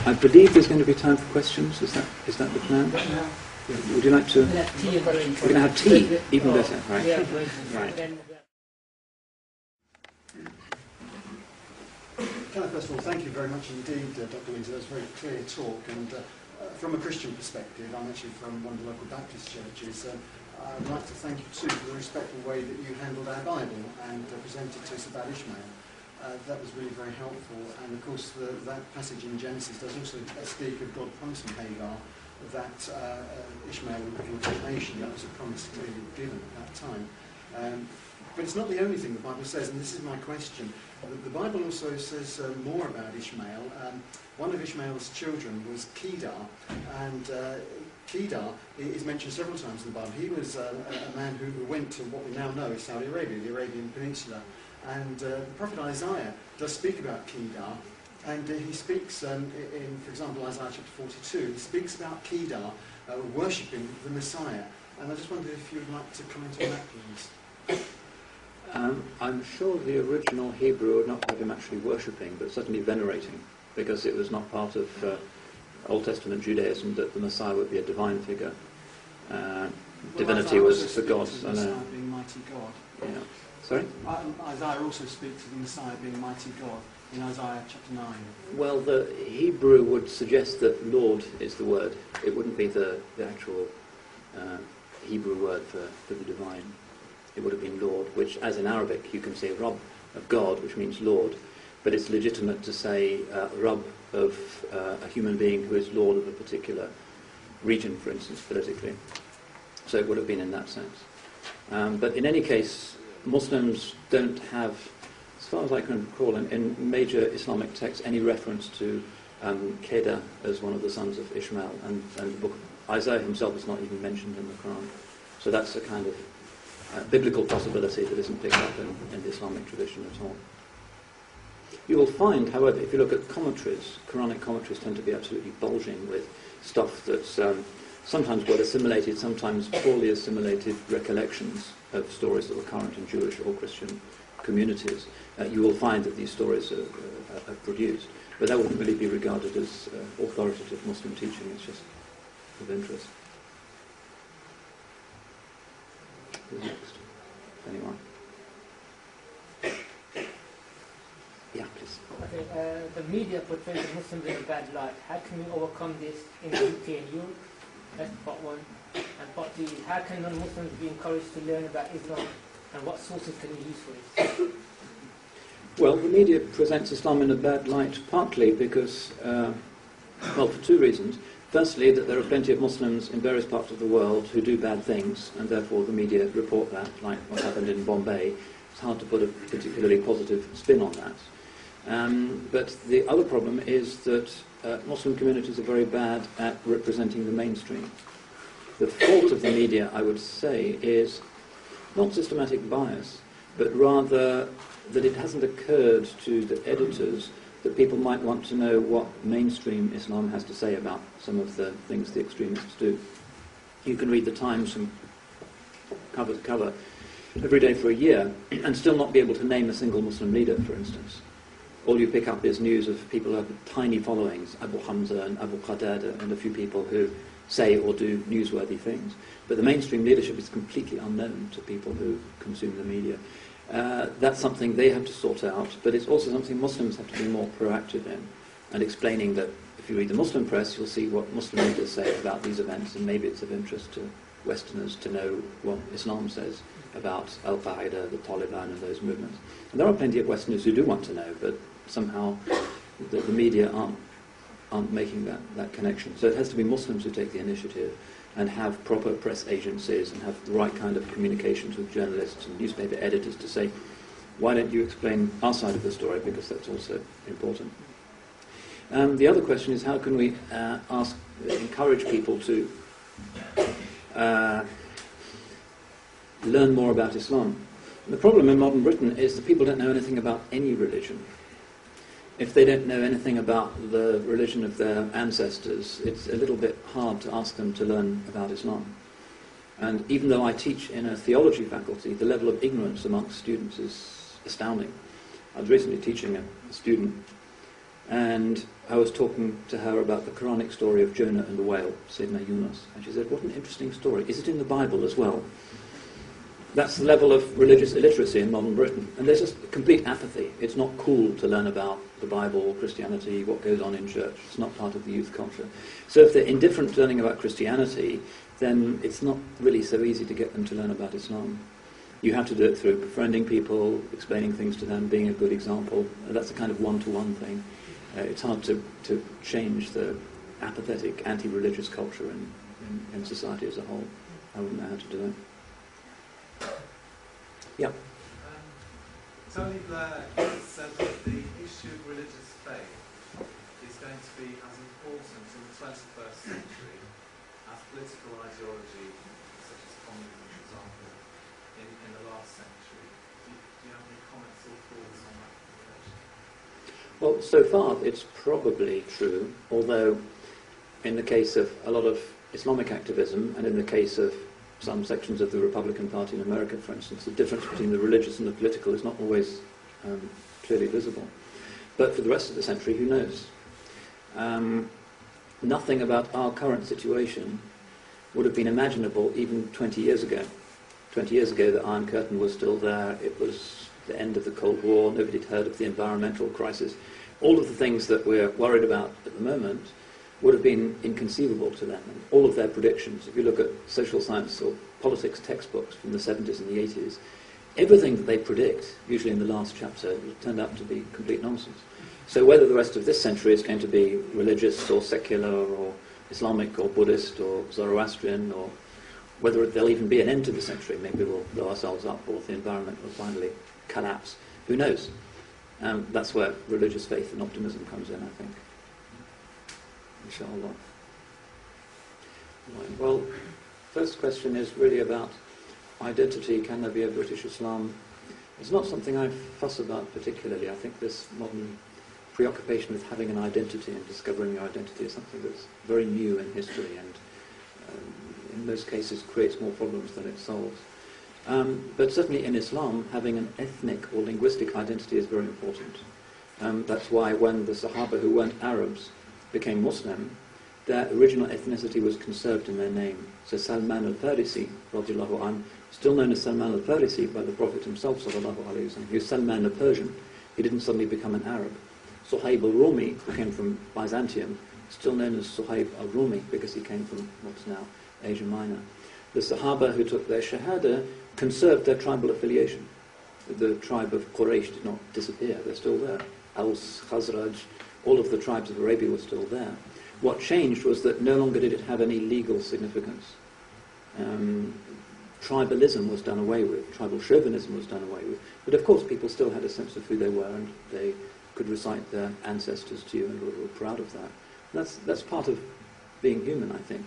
I believe there's going to be time for questions. Is that the plan? Yeah. Would you like to? We're going to have tea, even better, right? Yeah, right. Can I first of all thank you very much indeed, Dr. Winter. That was a very clear talk, and from a Christian perspective, I'm actually from one of the local Baptist churches. I'd like to thank you too for the respectful way that you handled our Bible and presented to us about Ishmael. That was really very helpful, and of course that passage in Genesis does also speak of God promising Hagar that Ishmael would become a nation. That was a promise clearly given at that time. But it's not the only thing the Bible says, and this is my question. The Bible also says more about Ishmael. One of Ishmael's children was Kedar, and Kedar is mentioned several times in the Bible. He was a man who went to what we now know is Saudi Arabia, the Arabian Peninsula. And the prophet Isaiah does speak about Kedar, and he speaks in, for example, Isaiah chapter 42, he speaks about Kedar worshipping the Messiah. And I just wondered if you would like to comment on that, please. I'm sure the original Hebrew would not have him actually worshipping, but certainly venerating, because it was not part of Old Testament Judaism that the Messiah would be a divine figure. Divinity was for God. The Messiah being mighty God. Yeah. Sorry? Isaiah also speaks of the Messiah being mighty God in Isaiah chapter 9. Well, the Hebrew would suggest that Lord is the word. It wouldn't be the actual Hebrew word for the divine. It would have been Lord, which, as in Arabic, you can say Rabb of God, which means Lord, but it's legitimate to say Rabb of a human being who is Lord of a particular region, for instance, politically. So it would have been in that sense. But in any case, Muslims don't have, as far as I can recall, in major Islamic texts, any reference to Kedar as one of the sons of Ishmael, and the book of Isaiah himself is not even mentioned in the Quran. So that's a kind of biblical possibility that isn't picked up in the Islamic tradition at all. You will find, however, if you look at commentaries, Quranic commentaries tend to be absolutely bulging with stuff that's sometimes well assimilated, sometimes poorly assimilated recollections of stories that were current in Jewish or Christian communities. You will find that these stories are produced, but that wouldn't really be regarded as authoritative Muslim teaching. It's just of interest. Who's next? Anyone? Yeah, please. Okay, the media portrays the Muslims in a bad light. How can we overcome this in the UK and Europe? That's part one. And part two is, how can non-Muslims be encouraged to learn about Islam, and what sources can we use for this? Well, the media presents Islam in a bad light, partly because, well, for two reasons. Firstly, that there are plenty of Muslims in various parts of the world who do bad things, and therefore the media report that, like what happened in Bombay. It's hard to put a particularly positive spin on that. But the other problem is that Muslim communities are very bad at representing the mainstream. The fault of the media, I would say, is not systematic bias, but rather that it hasn't occurred to the editors that people might want to know what mainstream Islam has to say about some of the things the extremists do. You can read the Times from cover to cover every day for a year and still not be able to name a single Muslim leader, for instance. All you pick up is news of people who have tiny followings, Abu Hamza and Abu Qatada, and a few people who say or do newsworthy things. But the mainstream leadership is completely unknown to people who consume the media. That's something they have to sort out, but it's also something Muslims have to be more proactive in, and explaining that if you read the Muslim press, you'll see what Muslim leaders say about these events, and maybe it's of interest to Westerners to know what Islam says about Al-Qaeda, the Taliban, and those movements. And there are plenty of Westerners who do want to know, but somehow the media aren't making that connection. So it has to be Muslims who take the initiative and have proper press agencies and have the right kind of communications with journalists and newspaper editors to say, why don't you explain our side of the story, because that's also important. The other question is, how can we encourage people to learn more about Islam? And the problem in modern Britain is that people don't know anything about any religion. If they don't know anything about the religion of their ancestors, it's a little bit hard to ask them to learn about Islam. And even though I teach in a theology faculty, the level of ignorance amongst students is astounding. I was recently teaching a student, and I was talking to her about the Quranic story of Jonah and the whale, Sayyidina Yunus, and she said, what an interesting story. Is it in the Bible as well? That's the level of religious illiteracy in modern Britain. And there's just complete apathy. It's not cool to learn about the Bible, Christianity, what goes on in church. It's not part of the youth culture. So if they're indifferent to learning about Christianity, then it's not really so easy to get them to learn about Islam. You have to do it through befriending people, explaining things to them, being a good example. That's a kind of one-to-one thing. It's hard to change the apathetic, anti-religious culture in society as a whole. I wouldn't know how to do it. Yeah. Tony Blair said that the issue of religious faith is going to be as important in the 21st century as political ideology, such as communism, for example, in the last century. Do you have any comments or thoughts on that relation? Well, so far it's probably true, although in the case of a lot of Islamic activism and in the case of some sections of the Republican Party in America, for instance, the difference between the religious and the political is not always clearly visible. But for the rest of the century, who knows? Nothing about our current situation would have been imaginable even 20 years ago. 20 years ago, the Iron Curtain was still there. It was the end of the Cold War. Nobody had heard of the environmental crisis. All of the things that we're worried about at the moment would have been inconceivable to them. And all of their predictions, if you look at social science or politics textbooks from the 70s and the 80s, everything that they predict, usually in the last chapter, turned out to be complete nonsense. So whether the rest of this century is going to be religious or secular or Islamic or Buddhist or Zoroastrian, or whether there'll even be an end to the century, maybe we'll blow ourselves up or the environment will finally collapse, who knows? That's where religious faith and optimism comes in, I think. Inshallah. Right. Well, first question is really about identity. Can there be a British Islam? It's not something I fuss about particularly. I think this modern preoccupation with having an identity and discovering your identity is something that's very new in history and in most cases creates more problems than it solves. But certainly in Islam, having an ethnic or linguistic identity is very important. That's why when the Sahaba who weren't Arabs became Muslim, their original ethnicity was conserved in their name. So Salman al-Farisi, radiallahu anhu, still known as Salman al-Farisi by the Prophet himself, sallallahu alayhi wa sallam. He was Salman the Persian. He didn't suddenly become an Arab. Suhaib al-Rumi, who came from Byzantium, still known as Suhaib al-Rumi because he came from what's now Asia Minor. The Sahaba who took their Shahada conserved their tribal affiliation. The tribe of Quraysh did not disappear. They're still there. Aus, Khazraj, all of the tribes of Arabia were still there. What changed was that no longer did it have any legal significance. Tribalism was done away with, tribal chauvinism was done away with, but of course people still had a sense of who they were and they could recite their ancestors to you and were proud of that. That's part of being human, I think.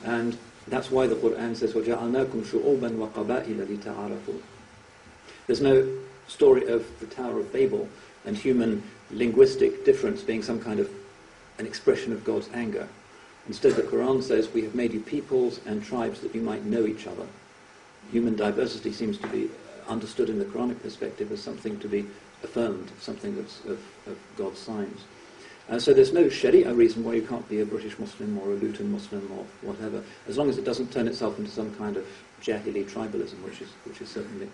And that's why the Quran says, وَجَعَلْنَاكُمْ شُعُوبًا وَقَبَائِلَ لِتَعَارَفُوا. There's no story of the Tower of Babel and human linguistic difference being some kind of an expression of God's anger. Instead, the Quran says, we have made you peoples and tribes that you might know each other. Human diversity seems to be understood in the Quranic perspective as something to be affirmed, something that's of God's signs. So there's no Sharia reason why you can't be a British Muslim or a Luton Muslim or whatever, as long as it doesn't turn itself into some kind of Jahili tribalism, which is certainly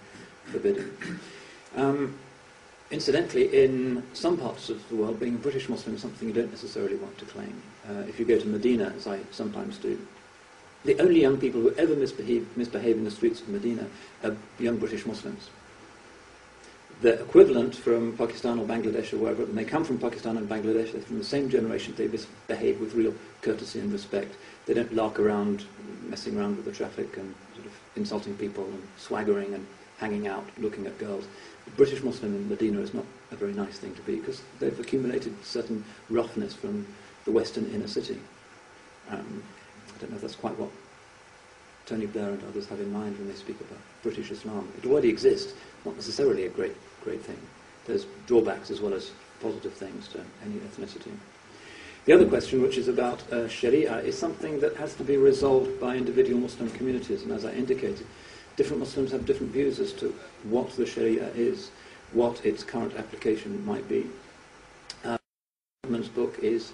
forbidden. Incidentally, in some parts of the world, being a British Muslim is something you don't necessarily want to claim. If you go to Medina, as I sometimes do, the only young people who ever misbehave in the streets of Medina are young British Muslims. The equivalent from Pakistan or Bangladesh or wherever, and they come from Pakistan and Bangladesh, they're from the same generation, they behave with real courtesy and respect. They don't lark around, messing around with the traffic and sort of insulting people and swaggering and hanging out, looking at girls. The British Muslim in Medina is not a very nice thing to be, because they've accumulated certain roughness from the western inner city. I don't know if that's quite what Tony Blair and others have in mind when they speak about British Islam. It already exists, not necessarily a great thing. There's drawbacks as well as positive things to any ethnicity. The other question, which is about Sharia, is something that has to be resolved by individual Muslim communities, and as I indicated, different Muslims have different views as to what the Sharia is, what its current application might be. Man's book is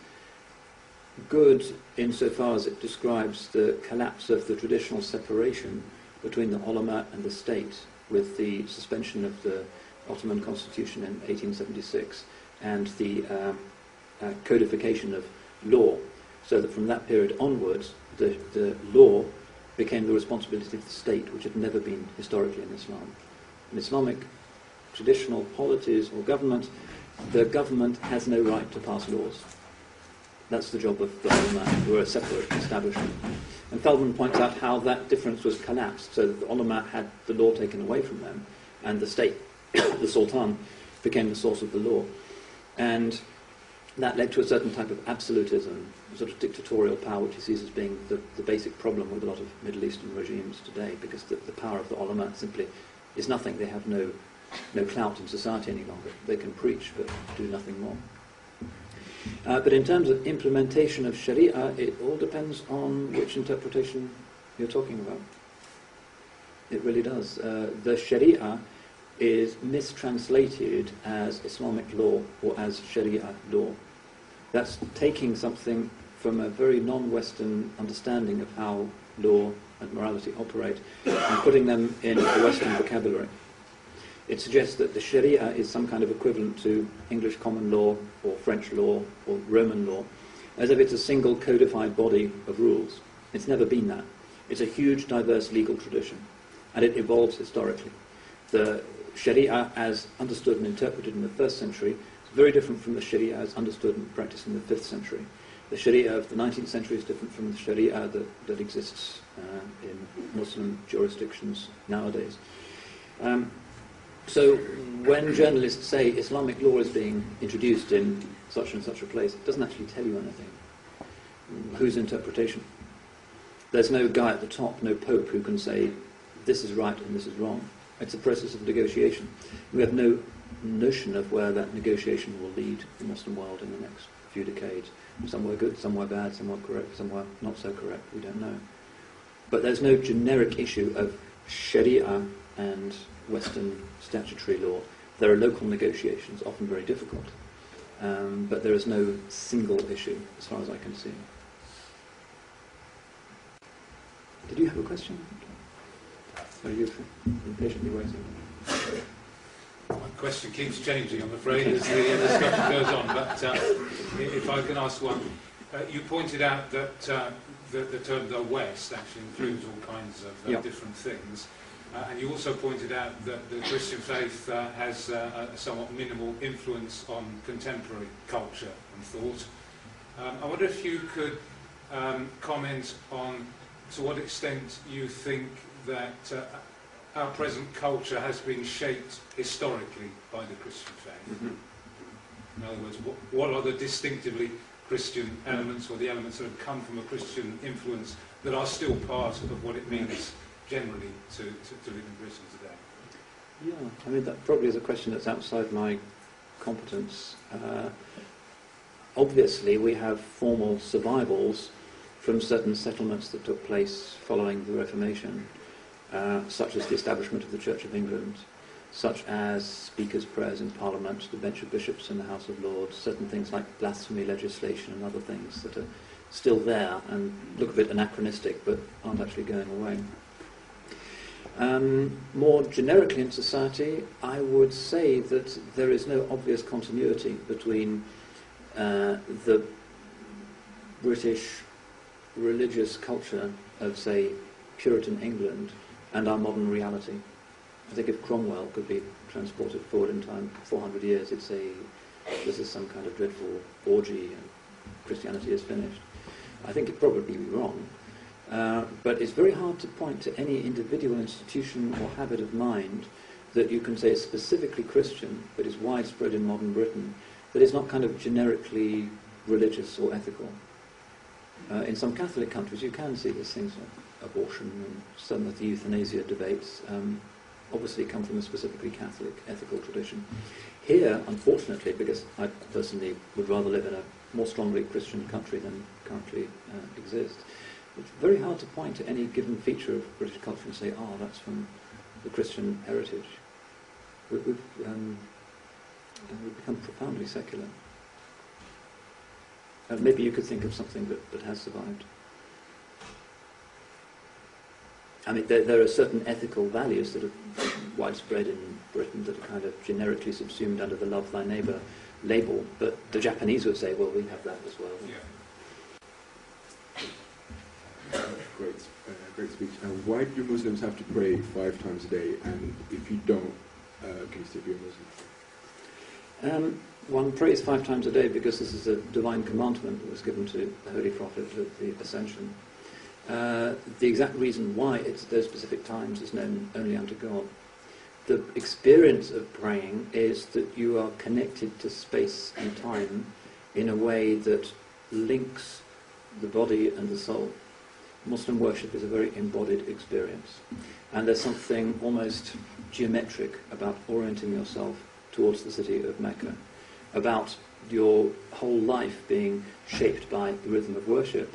good insofar as it describes the collapse of the traditional separation between the ulama and the state, with the suspension of the Ottoman Constitution in 1876 and the codification of law, so that from that period onwards the law became the responsibility of the state, which had never been historically in Islam. In Islamic traditional polities or government, the government has no right to pass laws. That's the job of the ulama, who are a separate establishment. And Feldman points out how that difference was collapsed, so that the ulama had the law taken away from them, and the state, the sultan, became the source of the law. And that led to a certain type of absolutism, a sort of dictatorial power, which he sees as being the basic problem with a lot of Middle Eastern regimes today, because the power of the ulama simply is nothing. They have no clout in society any longer. They can preach, but do nothing more. But in terms of implementation of Sharia, it all depends on which interpretation you're talking about. It really does. The Sharia is mistranslated as Islamic law or as Sharia law. That's taking something from a very non-Western understanding of how law and morality operate and putting them in the Western vocabulary. It suggests that the Sharia is some kind of equivalent to English common law or French law or Roman law, as if it's a single codified body of rules. It's never been that. It's a huge, diverse legal tradition, and it evolves historically. The Sharia as understood and interpreted in the 1st century is very different from the Sharia as understood and practiced in the 5th century. The Sharia of the 19th century is different from the Sharia that exists in Muslim jurisdictions nowadays. So when journalists say Islamic law is being introduced in such and such a place, it doesn't actually tell you anything. Whose interpretation? There's no guy at the top, no pope, who can say this is right and this is wrong. It's a process of negotiation. We have no notion of where that negotiation will lead the Muslim world in the next few decades. Somewhere good, somewhere bad, somewhere correct, somewhere not so correct, we don't know. But there's no generic issue of Sharia and Western statutory law. There are local negotiations, often very difficult, but there is no single issue, as far as I can see. Did you have a question? Are you impatiently waiting? My question keeps changing, I'm afraid, as the discussion goes on, but if I can ask one. You pointed out that the term the West actually includes all kinds of different things. And you also pointed out that the Christian faith has a somewhat minimal influence on contemporary culture and thought. I wonder if you could comment on to what extent you think that our present culture has been shaped historically by the Christian faith. Mm-hmm. In other words, what are the distinctively Christian elements, or the elements that have come from a Christian influence, that are still part of what it means generally to live in Britain today? Yeah, I mean, that probably is a question that's outside my competence. Obviously, we have formal survivals from certain settlements that took place following the Reformation, such as the establishment of the Church of England, such as speakers' prayers in Parliament, the bench of bishops in the House of Lords, certain things like blasphemy legislation and other things that are still there and look a bit anachronistic but aren't actually going away. More generically in society, I would say that there is no obvious continuity between the British religious culture of, say, Puritan England and our modern reality. I think if Cromwell could be transported forward in time 400 years, he'd say this is some kind of dreadful orgy and Christianity is finished. I think it'd probably be wrong. But it's very hard to point to any individual institution or habit of mind that you can say is specifically Christian, but is widespread in modern Britain, that is not kind of generically religious or ethical. In some Catholic countries you can see these things like abortion and some of the euthanasia debates obviously come from a specifically Catholic ethical tradition. Here, unfortunately, because I personally would rather live in a more strongly Christian country than currently exists, it's very hard to point to any given feature of British culture and say, oh, that's from the Christian heritage. We've become profoundly secular. Maybe you could think of something that has survived. I mean, there are certain ethical values that are widespread in Britain that are kind of generically subsumed under the love thy neighbour label, but the Japanese would say, well, we have that as well. Yeah. Great speech. Why do Muslims have to pray 5 times a day, and if you don't, can you still be a Muslim? One prays 5 times a day because this is a divine commandment that was given to the Holy Prophet at the Ascension. The exact reason why it's those specific times is known only unto God. The experience of praying is that you are connected to space and time in a way that links the body and the soul. Muslim worship is a very embodied experience, and there's something almost geometric about orienting yourself towards the city of Mecca, about your whole life being shaped by the rhythm of worship,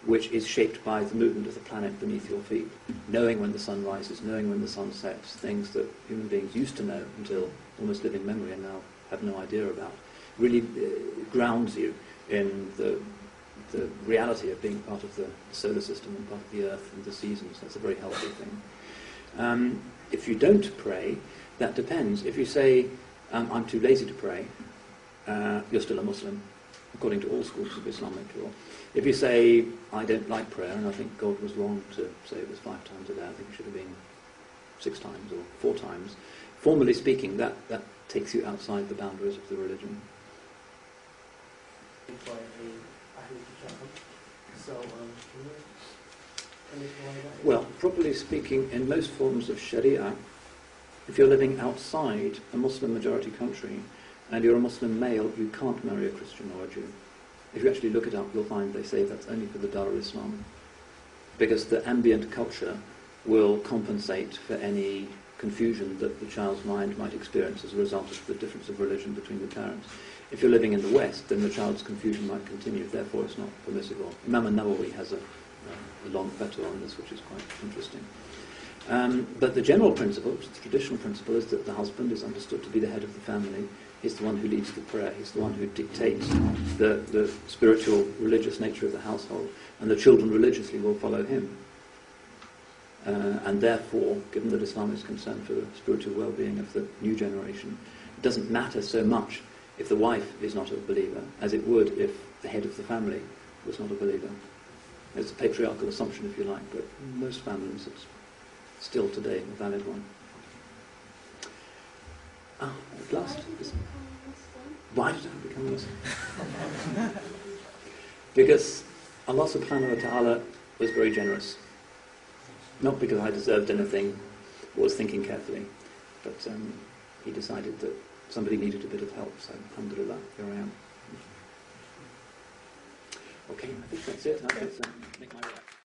which is shaped by the movement of the planet beneath your feet, knowing when the sun rises, knowing when the sun sets, things that human beings used to know until almost living memory and now have no idea about, really grounds you in the reality of being part of the solar system and part of the earth and the seasons. That's a very healthy thing. If you don't pray, that depends. If you say, I'm too lazy to pray, you're still a Muslim, according to all schools of Islamic law. If you say, I don't like prayer, and I think God was wrong to say it was 5 times a day, I think it should have been 6 times or 4 times, formally speaking, that takes you outside the boundaries of the religion. Well, properly speaking, in most forms of Sharia, if you're living outside a Muslim majority country and you're a Muslim male, you can't marry a Christian or a Jew. If you actually look it up, you'll find they say that's only for the Dar al-Islam, because the ambient culture will compensate for any confusion that the child's mind might experience as a result of the difference of religion between the parents. If you're living in the West, then the child's confusion might continue, therefore it's not permissible. Imam al-Nawawi has a long fatwa on this, which is quite interesting. But the general principle, the traditional principle, is that the husband is understood to be the head of the family. He's the one who leads the prayer. He's the one who dictates the spiritual, religious nature of the household, and the children religiously will follow him. And therefore, given that Islam is concerned for the spiritual well-being of the new generation, it doesn't matter so much if the wife is not a believer, as it would if the head of the family was not a believer. It's a patriarchal assumption, if you like, but in most families it's still today a valid one. At last. Why did I become a Muslim? Because Allah subhanahu wa ta'ala was very generous. Not because I deserved anything or was thinking carefully, but he decided that somebody needed a bit of help, so alhamdulillah, here I am. Okay, I think that's it. I think make my way up.